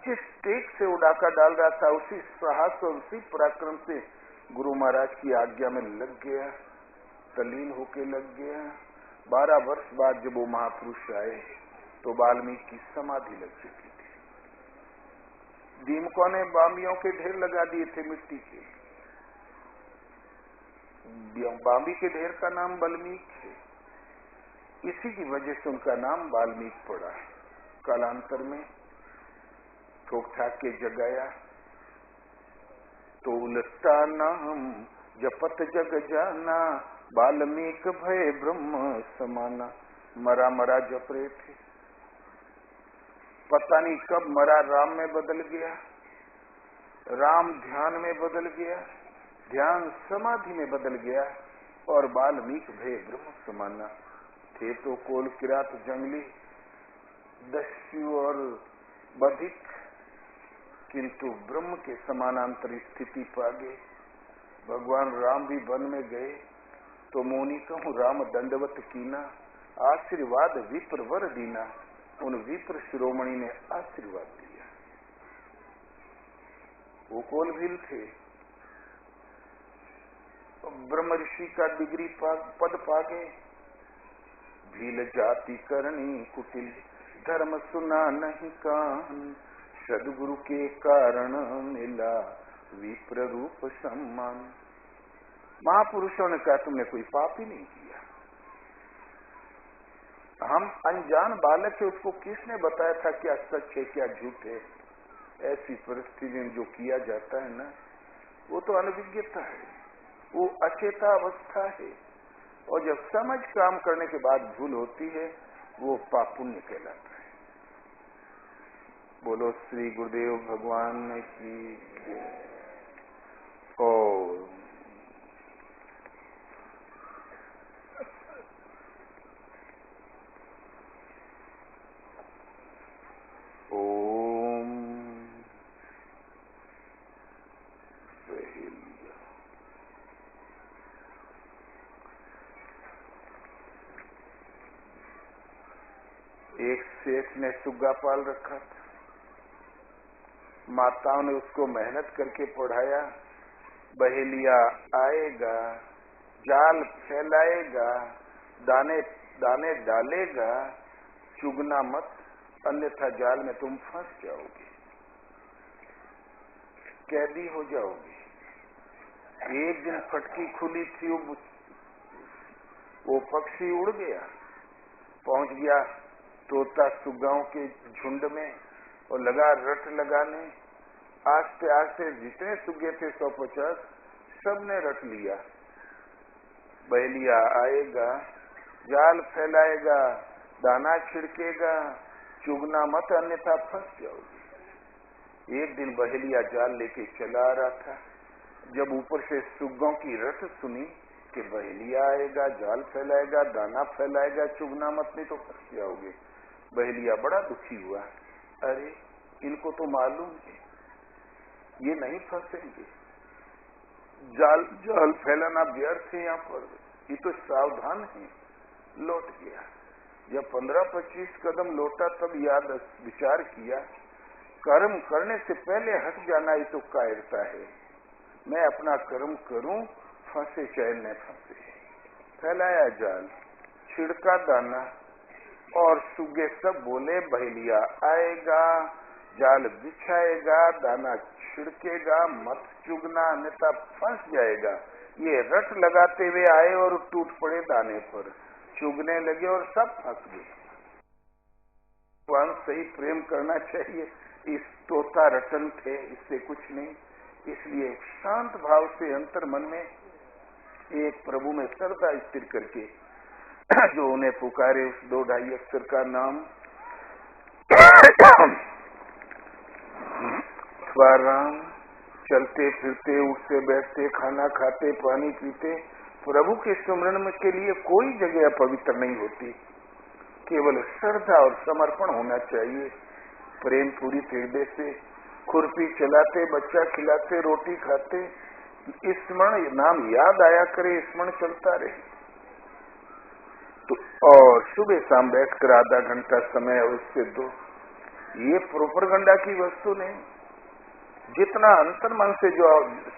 जिस टेक से उड़ाका डाल रहा था उसी साहस और उसी पराक्रम से गुरु महाराज की आज्ञा में लग गया, तल्लीन होके लग गया। 12 वर्ष बाद जब वो महापुरुष आए तो वाल्मीकि की समाधि लग चुकी थी। दीमकों ने बाम्बियों के ढेर लगा दिए थे मिट्टी के। बाम्बी के ढेर का नाम वाल्मीकि है, इसी की वजह से उनका नाम वाल्मीकि पड़ा। कालांतर में ठोक ठाक के जगाया तो उलटा नाम जपत जग जाना, वाल्मीकि भय ब्रह्म समाना। मरा मरा जप रहे थे, पता नहीं कब मरा राम में बदल गया, राम ध्यान में बदल गया, ध्यान समाधि में बदल गया और वाल्मीकि भय ब्रह्म समाना। थे तो कोल किरात जंगली, दस्यु और बधिक, किंतु ब्रह्म के समानांतर स्थिति पा गए। भगवान राम भी वन में गए तो मोनी कहूँ राम दंडवत कीना, आशीर्वाद विप्र वर दीना। उन विप्र शिरोमणि ने आशीर्वाद दिया। वो कोलभील थे, ब्रह्म ऋषि का डिग्री पद पा गए। भील जाति करनी कुटिल, धर्म सुना नहीं कान, सदगुरु के कारण मिला विप्र रूप सम्मान। महापुरुषों ने कहा तुमने कोई पाप ही नहीं किया, हम अनजान बालक है, उसको किसने बताया था क्या सच है क्या झूठ है। ऐसी परिस्थिति में जो किया जाता है ना, वो तो अनभिज्ञता है, वो अचेता अवस्था है। और जब समझ काम करने के बाद भूल होती है वो पाप पुण्य कहलाता है। बोलो श्री गुरुदेव भगवान की ओम। ओम एक सेठ ने सुग्गा पाल रखा था, माताओं ने उसको मेहनत करके पढ़ाया। बहेलिया आएगा, जाल फैलाएगा, दाने दाने डालेगा, चुगना मत अन्यथा जाल में तुम फंस जाओगे, कैदी हो जाओगे। एक दिन फटकी खुली थी, वो पक्षी उड़ गया, पहुंच गया तोता सुग्गाओं के झुंड में और लगा रट लगाने। आस्ते आस्ते जितने सुग्गे थे 150 सबने रट लिया। बहेलिया आएगा, जाल फैलाएगा, दाना छिड़केगा, चुगना मत अन्यथा फंस जाओगे। एक दिन बहेलिया जाल लेके चला आ रहा था, जब ऊपर से सुग्गों की रट सुनी कि बहेलिया आएगा, जाल फैलाएगा, दाना फैलाएगा, चुगना मत नहीं तो फंस जाओगे। बहेलिया बड़ा दुखी हुआ, अरे इनको तो मालूम है ये नहीं फंसेंगे, जाल जाल फैलाना व्यर्थ है, यहाँ पर ये तो सावधान है। लौट गया। जब 15-25 कदम लौटा तब याद विचार किया, कर्म करने से पहले हट जाना ही तो कायरता है। मैं अपना कर्म करूं, फंसे चाहे न फंसे। फैलाया जाल, छिड़का दाना और सुगे सब बोले बहेलिया आएगा, जाल बिछाएगा, दाना छिड़केगा, मत चुगना अन्यथा फंस जाएगा। ये रट लगाते हुए आए और टूट पड़े दाने पर, चुगने लगे और सब फंस गए। भगवान सही प्रेम करना चाहिए, इस तोता रटन थे, इससे कुछ नहीं। इसलिए शांत भाव से अंतर मन में एक प्रभु में श्रद्धा स्थिर करके जो उन्हें पुकारे उस 2-2.5 अक्षर का नाम राम, चलते फिरते उठते बैठते खाना खाते पानी पीते प्रभु के स्मरण में के लिए कोई जगह पवित्र नहीं होती। केवल श्रद्धा और समर्पण होना चाहिए। प्रेम पूरी हृदय से खुरपी चलाते, बच्चा खिलाते, रोटी खाते, स्मरण नाम याद आया करे, स्मरण चलता रहे। तो और सुबह शाम बैठकर आधा घंटा समय उससे दो। ये प्रोपरगंडा की वस्तु नहीं। जितना अंतर मन से जो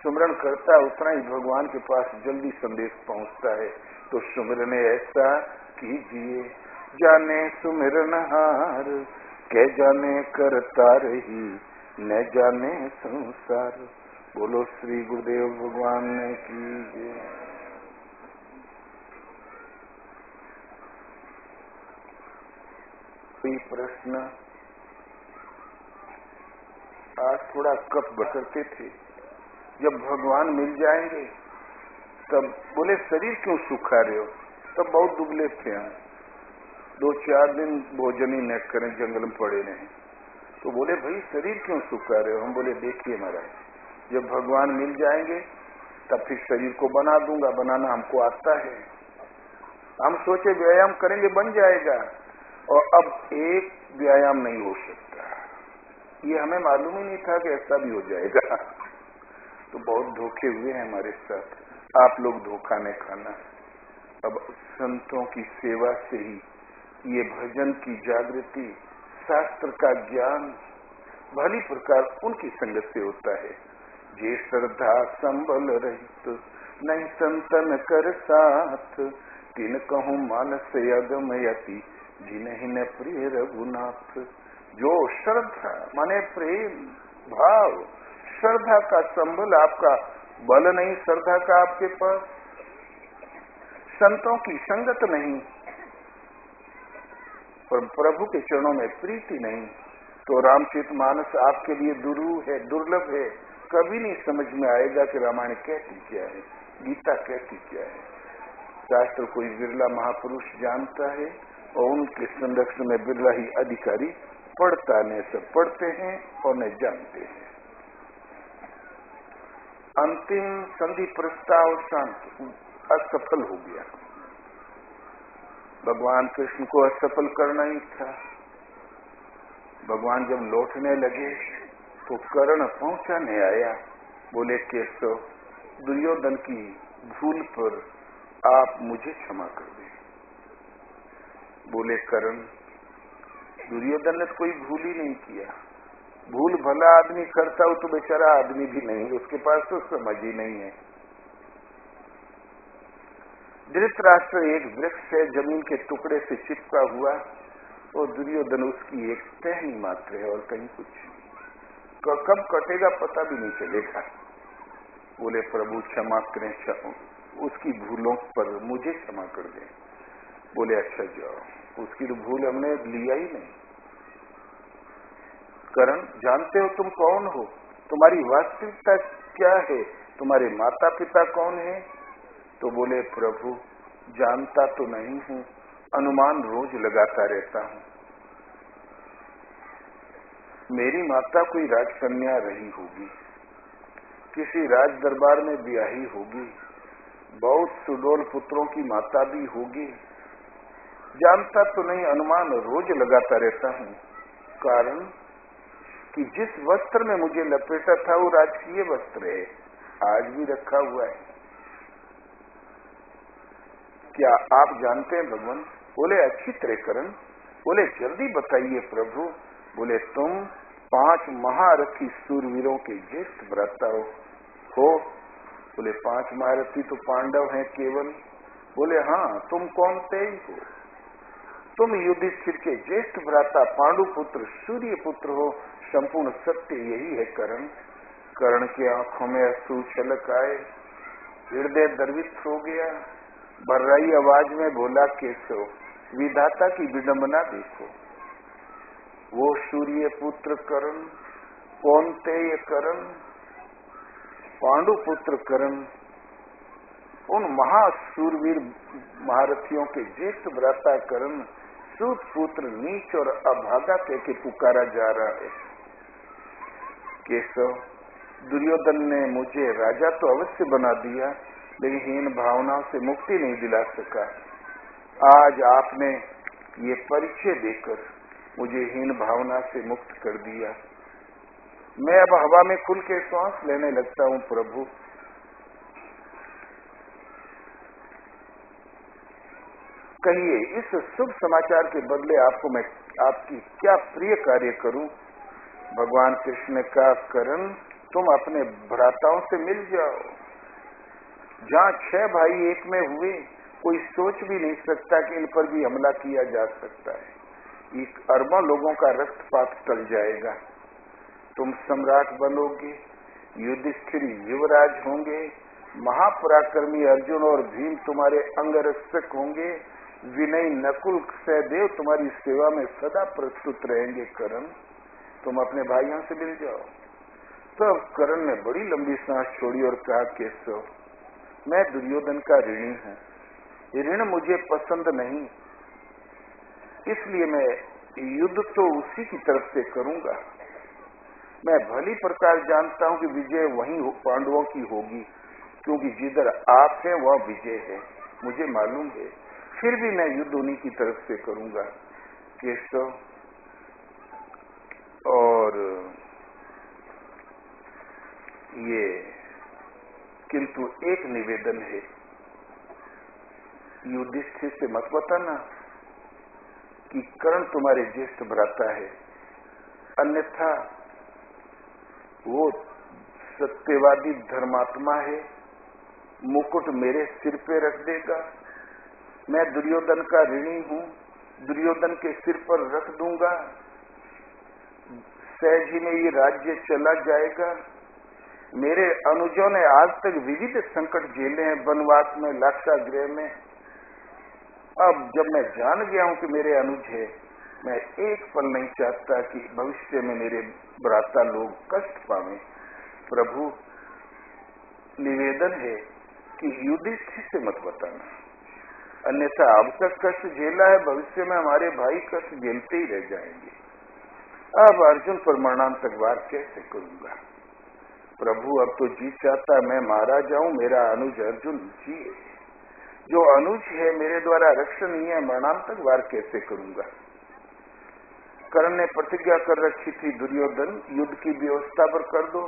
सुमरन करता है उतना ही भगवान के पास जल्दी संदेश पहुंचता है। तो सुमरन ऐसा कीजिए। जाने सुमिरनहार के जाने करता रही, न जाने संसार। बोलो श्री गुरुदेव भगवान की जय। कोई प्रश्न? आज थोड़ा कफ बकरते थे। जब भगवान मिल जाएंगे तब बोले शरीर क्यों सुखा रहे हो? तब बहुत दुबले थे हम, 2-4 दिन भोजन ही न करें, जंगल में पड़े रहे। तो बोले भाई शरीर क्यों सुखा रहे हो? हम बोले देखिए महाराज, जब भगवान मिल जाएंगे तब फिर शरीर को बना दूंगा, बनाना हमको आता है। हम सोचे व्यायाम करेंगे बन जाएगा, और अब एक व्यायाम नहीं हो सकता। ये हमें मालूम ही नहीं था कि ऐसा भी हो जाएगा। तो बहुत धोखे हुए हैं हमारे साथ। आप लोग धोखा नहीं खाना। अब संतों की सेवा से ही ये भजन की जागृति, शास्त्र का ज्ञान भली प्रकार उनकी संगत से होता है। जे श्रद्धा संबल रहित नहीं संतन कर साथ, तिन कहूँ मानस अगमयति जिन्हि न प्रिय रघुनाथ। जो श्रद्धा माने प्रेम भाव, श्रद्धा का संबल, आपका बल नहीं श्रद्धा का आपके पास, संतों की संगत नहीं, पर प्रभु के चरणों में प्रीति नहीं, तो रामचरितमानस आपके लिए दुरूह है, दुर्लभ है। कभी नहीं समझ में आएगा कि रामायण कहती क्या है, गीता कहती क्या है। शास्त्र कोई बिरला महापुरुष जानता है, और उनके संरक्षण में बिरला ही अधिकारी पढ़ता नहीं। सब पढ़ते हैं और नहीं जानते हैं। अंतिम संधि प्रस्ताव शांत असफल हो गया। भगवान कृष्ण को असफल करना ही था। भगवान जब लौटने लगे तो कर्ण पहुंचाने आया। बोले केशव, दुर्योधन की भूल पर आप मुझे क्षमा कर दें। बोले कर्ण, दुर्योधन ने कोई भूल ही नहीं किया। भूल भला आदमी करता हो तो बेचारा आदमी भी नहीं, उसके पास तो समझ ही नहीं है। धृतराष्ट्र एक वृक्ष है, जमीन के टुकड़े से चिपका हुआ, और दुर्योधन उसकी एक टहनी मात्र है और कहीं कुछ नहीं। कब कटेगा पता भी नहीं चलेगा। बोले प्रभु क्षमा करें, उसकी भूलों पर मुझे क्षमा कर दें। बोले अच्छा जाओ, उसकी तो भूल हमने लिया ही नहीं। करण, जानते हो तुम कौन हो? तुम्हारी वास्तविकता क्या है? तुम्हारे माता पिता कौन है? तो बोले प्रभु जानता तो नहीं हूँ, अनुमान रोज लगाता रहता हूँ। मेरी माता कोई राजकन्या रही होगी, किसी राज दरबार में ब्याही होगी, बहुत सुडोल पुत्रों की माता भी होगी। जानता तो नहीं, अनुमान रोज लगाता रहता हूँ। कारण कि जिस वस्त्र में मुझे लपेटा था वो राजकीय वस्त्र है, आज भी रखा हुआ है। क्या आप जानते हैं भगवान? बोले अच्छी तरह करण। बोले जल्दी बताइए प्रभु। बोले तुम 5 महारथी सूरवीरों के ज्येष्ठ भ्राता हो। बोले 5 महारथी तो पांडव हैं केवल। बोले हाँ, तुम कौन थे हो? तुम युधिष्ठिर के ज्येष्ठ भ्राता पांडु पुत्र सूर्य पुत्र हो। संपूर्ण सत्य यही है करण। कर्ण की आंखों में अश्रु छलक आए, हृदय द्रवित हो गया। बर्राई आवाज में बोला केशव, विधाता की विडंबना देखो। वो सूर्य पुत्र कर्ण कौन थे? ये कर्ण पांडु पुत्र कर्ण उन महासूरवीर महारथियों के ज्येष्ठ भ्राता कर्ण सूत पुत्र नीच और अभागा के पुकारा जा रहा है। केशव, दुर्योधन ने मुझे राजा तो अवश्य बना दिया, लेकिन हीन भावनाओं से मुक्ति नहीं दिला सका। आज आपने ये परिचय देकर मुझे हीन भावना से मुक्त कर दिया। मैं अब हवा में खुल के श्वास लेने लगता हूँ प्रभु। कहिए इस शुभ समाचार के बदले आपको मैं आपकी क्या प्रिय कार्य करूं? भगवान कृष्ण का करण, तुम अपने भ्राताओं से मिल जाओ। जहाँ 6 भाई एक में हुए, कोई सोच भी नहीं सकता कि इन पर भी हमला किया जा सकता है। एक अरबों लोगों का रक्तपात टल जाएगा। तुम सम्राट बनोगे, युधिष्ठिर युवराज होंगे, महापराक्रमी अर्जुन और भीम तुम्हारे अंगरक्षक होंगे, विनय नकुल सहदेव तुम्हारी सेवा में सदा प्रस्तुत रहेंगे। कर्ण, तुम अपने भाइयों से मिल जाओ। तब कर्ण ने बड़ी लंबी सांस छोड़ी और कहा, केशव, मैं दुर्योधन का ऋणी हूँ। ऋण मुझे पसंद नहीं, इसलिए मैं युद्ध तो उसी की तरफ से करूंगा। मैं भली प्रकार जानता हूं कि विजय वहीं पांडवों की होगी, क्योंकि जिधर आप हैं वह विजय है, मुझे मालूम है। फिर भी मैं युद्ध उन्हीं की तरफ से करूंगा। केशव, और ये किंतु एक निवेदन है, युधिष्ठिर से मत बताना कि कर्ण तुम्हारे ज्येष्ठ भ्राता है, अन्यथा वो सत्यवादी धर्मात्मा है, मुकुट मेरे सिर पे रख देगा। मैं दुर्योधन का ऋणी हूँ, दुर्योधन के सिर पर रख दूंगा, सहज ही में ये राज्य चला जाएगा। मेरे अनुजों ने आज तक विविध संकट झेले हैं, वनवास में, लाक्षागृह में। अब जब मैं जान गया हूं कि मेरे अनुज है, मैं एक पल नहीं चाहता कि भविष्य में मेरे भ्राता लोग कष्ट पावें। प्रभु, निवेदन है कि युधिष्ठिर से मत बताना, अन्यथा अब तक कष्ट झेला है, भविष्य में हमारे भाई कष्ट झेलते ही रह जाएंगे। अब अर्जुन पर मरणांतक वार कैसे करूंगा? प्रभु, अब तो जी चाहता मैं मारा जाऊं, मेरा अनुज अर्जुन जिए। जो अनुज है मेरे द्वारा रक्षणीय, मरणांतक वार कैसे करूंगा? कर्ण ने प्रतिज्ञा कर रखी थी, दुर्योधन युद्ध की व्यवस्था पर कर दो,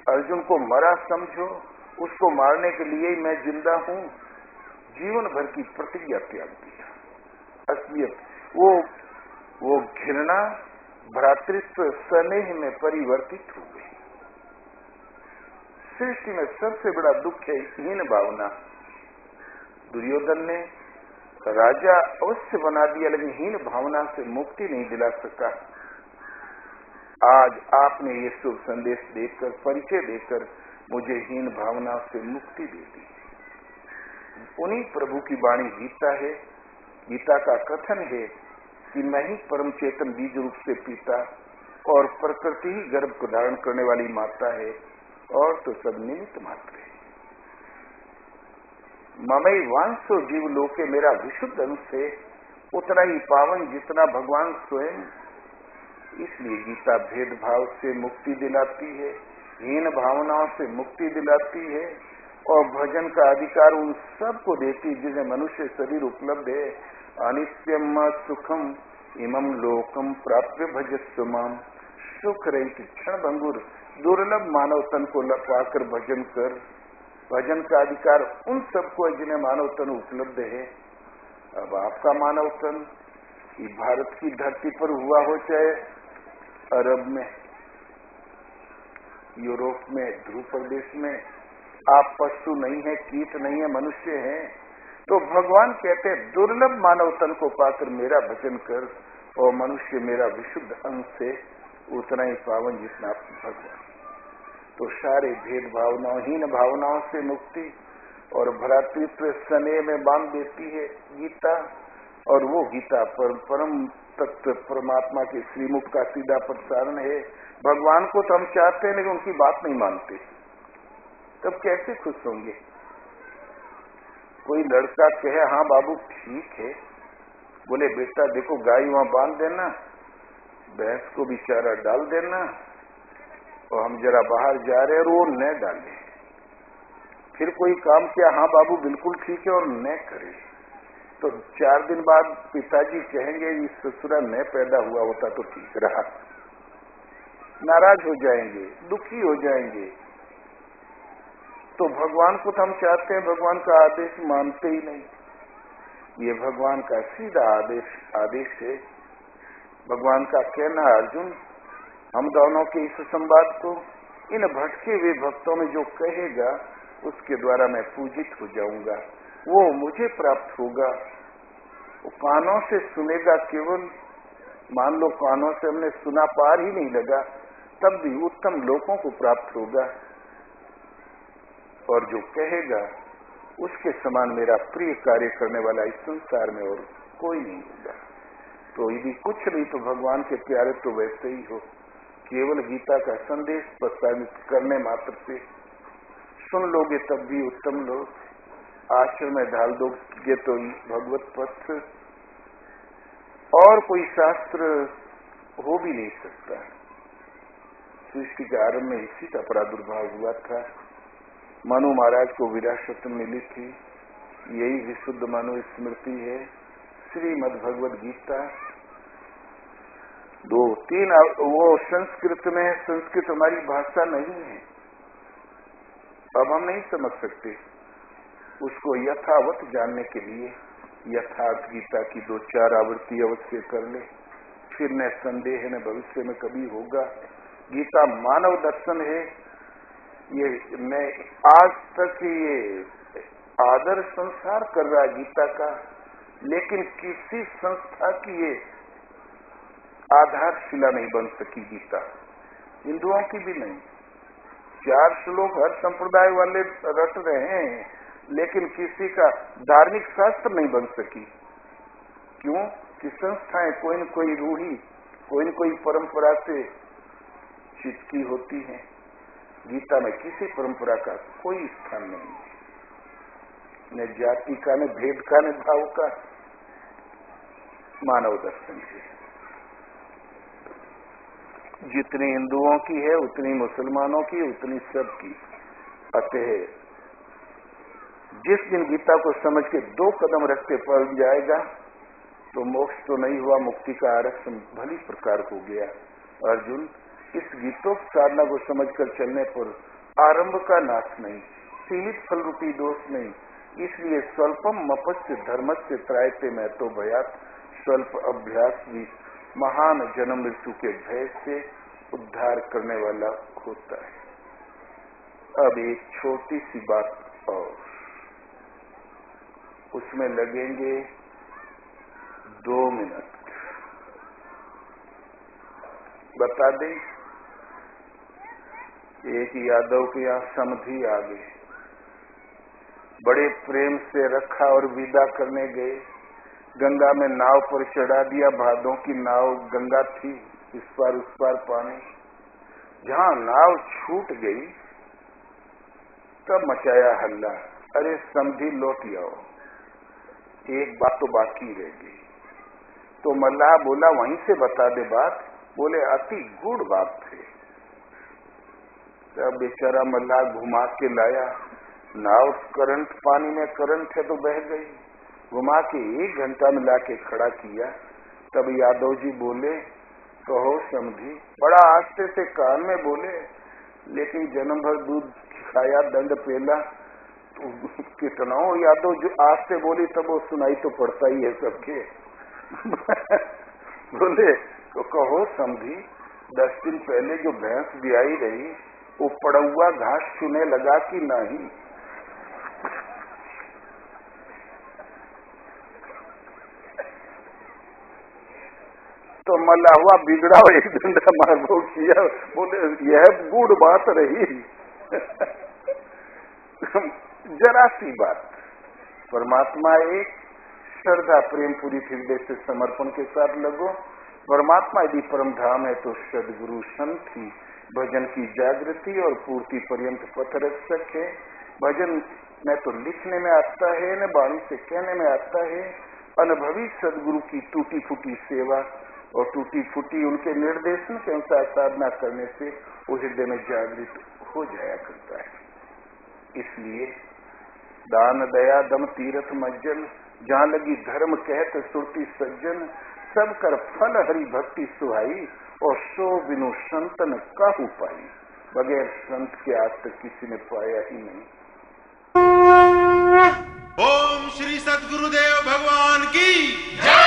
अर्जुन को मरा समझो, उसको मारने के लिए ही मैं जिंदा हूँ। जीवन भर की प्रतिज्ञा त्याग दिया। असलियत वो घृणा भ्रातृत्व स्नेह में परिवर्तित हो गई। सृष्टि में सबसे बड़ा दुख है हीन भावना। दुर्योधन ने राजा अवश्य बना दिया, लेकिन हीन भावना से मुक्ति नहीं दिला सका। आज आपने ये शुभ संदेश देकर, परिचय देकर मुझे हीन भावना से मुक्ति दे दी। उन्हीं प्रभु की वाणी गीता है। गीता का कथन है कि मैं ही परम चेतन बीज रूप से पिता और प्रकृति ही गर्भ को धारण करने वाली माता है, और तो सब निमित्त मात्र है। ममई वांसो जीव लोके, मेरा विशुद्ध अंश है, उतना ही पावन जितना भगवान स्वयं। इसलिए गीता भेदभाव से मुक्ति दिलाती है, हीन भावनाओं से मुक्ति दिलाती है, और भजन का अधिकार उन सबको देती है जिन्हें मनुष्य शरीर उपलब्ध है। अनित्यम सुखम इमं लोकम प्राप्य भजस्व माम। सुख रहित क्षण भंगुर दुर्लभ मानव तन को पाकर भजन कर। भजन का अधिकार उन सबको है जिन्हें मानव तन उपलब्ध है। अब आपका मानव तन ये भारत की धरती पर हुआ हो, चाहे अरब में, यूरोप में, ध्रुव प्रदेश में, आप पशु नहीं है, कीट नहीं है, मनुष्य है। तो भगवान कहते हैं दुर्लभ मानव तन को पाकर मेरा भजन कर, और मनुष्य मेरा विशुद्ध अंश है, उतना ही पावन जितना भगवान। तो सारे भेद भावनाओं, हीन भावनाओं से मुक्ति और भ्रातृत्व स्नेह में बांध देती है गीता। और वो गीता परम तत्व परमात्मा के श्रीमुख का सीधा प्रसारण है। भगवान को तो हम चाहते हैं, लेकिन उनकी बात नहीं मानते, तब कैसे खुश होंगे? कोई लड़का कहे हाँ बाबू ठीक है, बोले बेटा देखो गाय वहां बांध देना, भैंस को भी चारा डाल देना, और हम जरा बाहर जा रहे हैं और वो न डाले। फिर कोई काम किया, हाँ बाबू बिल्कुल ठीक है, और न करे, तो 4 दिन बाद पिताजी कहेंगे इस ससुरा न पैदा हुआ होता तो ठीक रहा। नाराज हो जाएंगे, दुखी हो जाएंगे। तो भगवान को तो हम चाहते हैं, भगवान का आदेश मानते ही नहीं। ये भगवान का सीधा आदेश है। भगवान का कहना, अर्जुन हम दोनों के इस संवाद को इन भटके हुए भक्तों में जो कहेगा उसके द्वारा मैं पूजित हो जाऊंगा। वो मुझे प्राप्त होगा। वो कानों से सुनेगा केवल, मान लो कानों से हमने सुना, पार ही नहीं लगा, तब भी उत्तम लोगों को प्राप्त होगा। और जो कहेगा उसके समान मेरा प्रिय कार्य करने वाला इस संसार में और कोई नहीं होगा। तो यदि कुछ नहीं तो भगवान के प्यारे तो वैसे ही हो, केवल गीता का संदेश प्रसारित करने मात्र से सुन लोगे तब भी उत्तम लोग, आश्रम में ढाल दोगे तो भगवत पथ और कोई शास्त्र हो भी नहीं सकता। सृष्टि के आरंभ में इसी का प्रादुर्भाव हुआ था। मनु महाराज को विरासत मिली थी, यही विशुद्ध मनु स्मृति है, श्रीमद् भगवद गीता। 2-3 वो संस्कृत में, संस्कृत हमारी भाषा नहीं है, अब हम नहीं समझ सकते। उसको यथावत जानने के लिए यथार्थ गीता की 2-4 आवृत्ति अवश्य कर ले, फिर न संदेह न भविष्य में कभी होगा। गीता मानव दर्शन है। ये मैं आज तक ये आदर संसार कर रहा गीता का, लेकिन किसी संस्था की ये आधारशिला नहीं बन सकी गीता, हिंदुओं की भी नहीं। 4 श्लोक हर संप्रदाय वाले रट रहे हैं, लेकिन किसी का धार्मिक शास्त्र नहीं बन सकी। क्यों कि संस्थाएं कोई न कोई रूढ़ी, कोई न कोई परंपरा से चिपकी होती हैं। गीता में किसी परंपरा का कोई स्थान नहीं है, न जाति का, न भेद का, न भाव का, मानव दर्शन है। जितनी हिंदुओं की है उतनी मुसलमानों की, उतनी सबकी। अतः जिस दिन गीता को समझ के 2 कदम रखते पड़ जाएगा तो मोक्ष तो नहीं हुआ, मुक्ति का आरक्षण भली प्रकार हो गया। अर्जुन, इस गीतोक्त साधना को समझकर चलने पर आरंभ का नाश नहीं, सीमित फल रूपी दोष नहीं। इसलिए स्वल्पम मपस्य धर्मस्य त्रायते में तो भयात, स्वल्प अभ्यास भी महान जन्म मृत्यु के भय से उद्धार करने वाला होता है। अब एक छोटी सी बात और, उसमें लगेंगे 2 मिनट। बता दें, एक यादव के यहाँ समधी आ गए, बड़े प्रेम से रखा और विदा करने गए। गंगा में नाव पर चढ़ा दिया, भादों की नाव गंगा थी, इस पार उस पार पानी। जहाँ नाव छूट गई तब मचाया हल्ला, अरे समधी लौट आओ, एक बात तो बाकी रह गई। तो मल्लाह बोला वहीं से बता दे बात। बोले अति गूढ़ बात है। तब बेचारा मल्लाह घुमा के लाया, नाव करंट, पानी में करंट है तो बह गई। घुमा के 1 घंटा में लाके खड़ा किया। तब यादव जी बोले, कहो समझी। बड़ा आस्ते से कान में बोले, लेकिन जन्म भर दूध खाया, दंड पेला, तो कितना हो यादव जो आस्ते बोली तब वो सुनाई तो पड़ता ही है सबके। बोले तो कहो समझी, 10 दिन पहले जो भैंस ब्याई रही वो पड़ा हुआ घास चुने लगा कि नहीं? तो मल्लाहुआ बिगड़ा, एक डंडा मार किया। बोले यह गूढ़ बात रही। जरा सी बात, परमात्मा एक, श्रद्धा प्रेम पूरी हृदय से समर्पण के साथ लगो। परमात्मा यदि परम धाम है तो सदगुरु संत ही भजन की जागृति और पूर्ति पर्यंत पथ रक्षक है। भजन न तो लिखने में आता है, न वाणी से कहने में आता है। अनुभवी सदगुरु की टूटी फूटी सेवा और टूटी फूटी उनके निर्देशन के अनुसार साधना करने से वो हृदय में जागृत हो जाया करता है। इसलिए दान दया दम तीरथ मज्जन, जहाँ लगी धर्म कहत सुरती सज्जन, सब कर फल हरि भक्ति सुहाई, और सो बिनु संतन काहू पाई। बगैर संत के आज तक किसी ने पाया ही नहीं। ओम श्री सद्गुरुदेव भगवान की जय।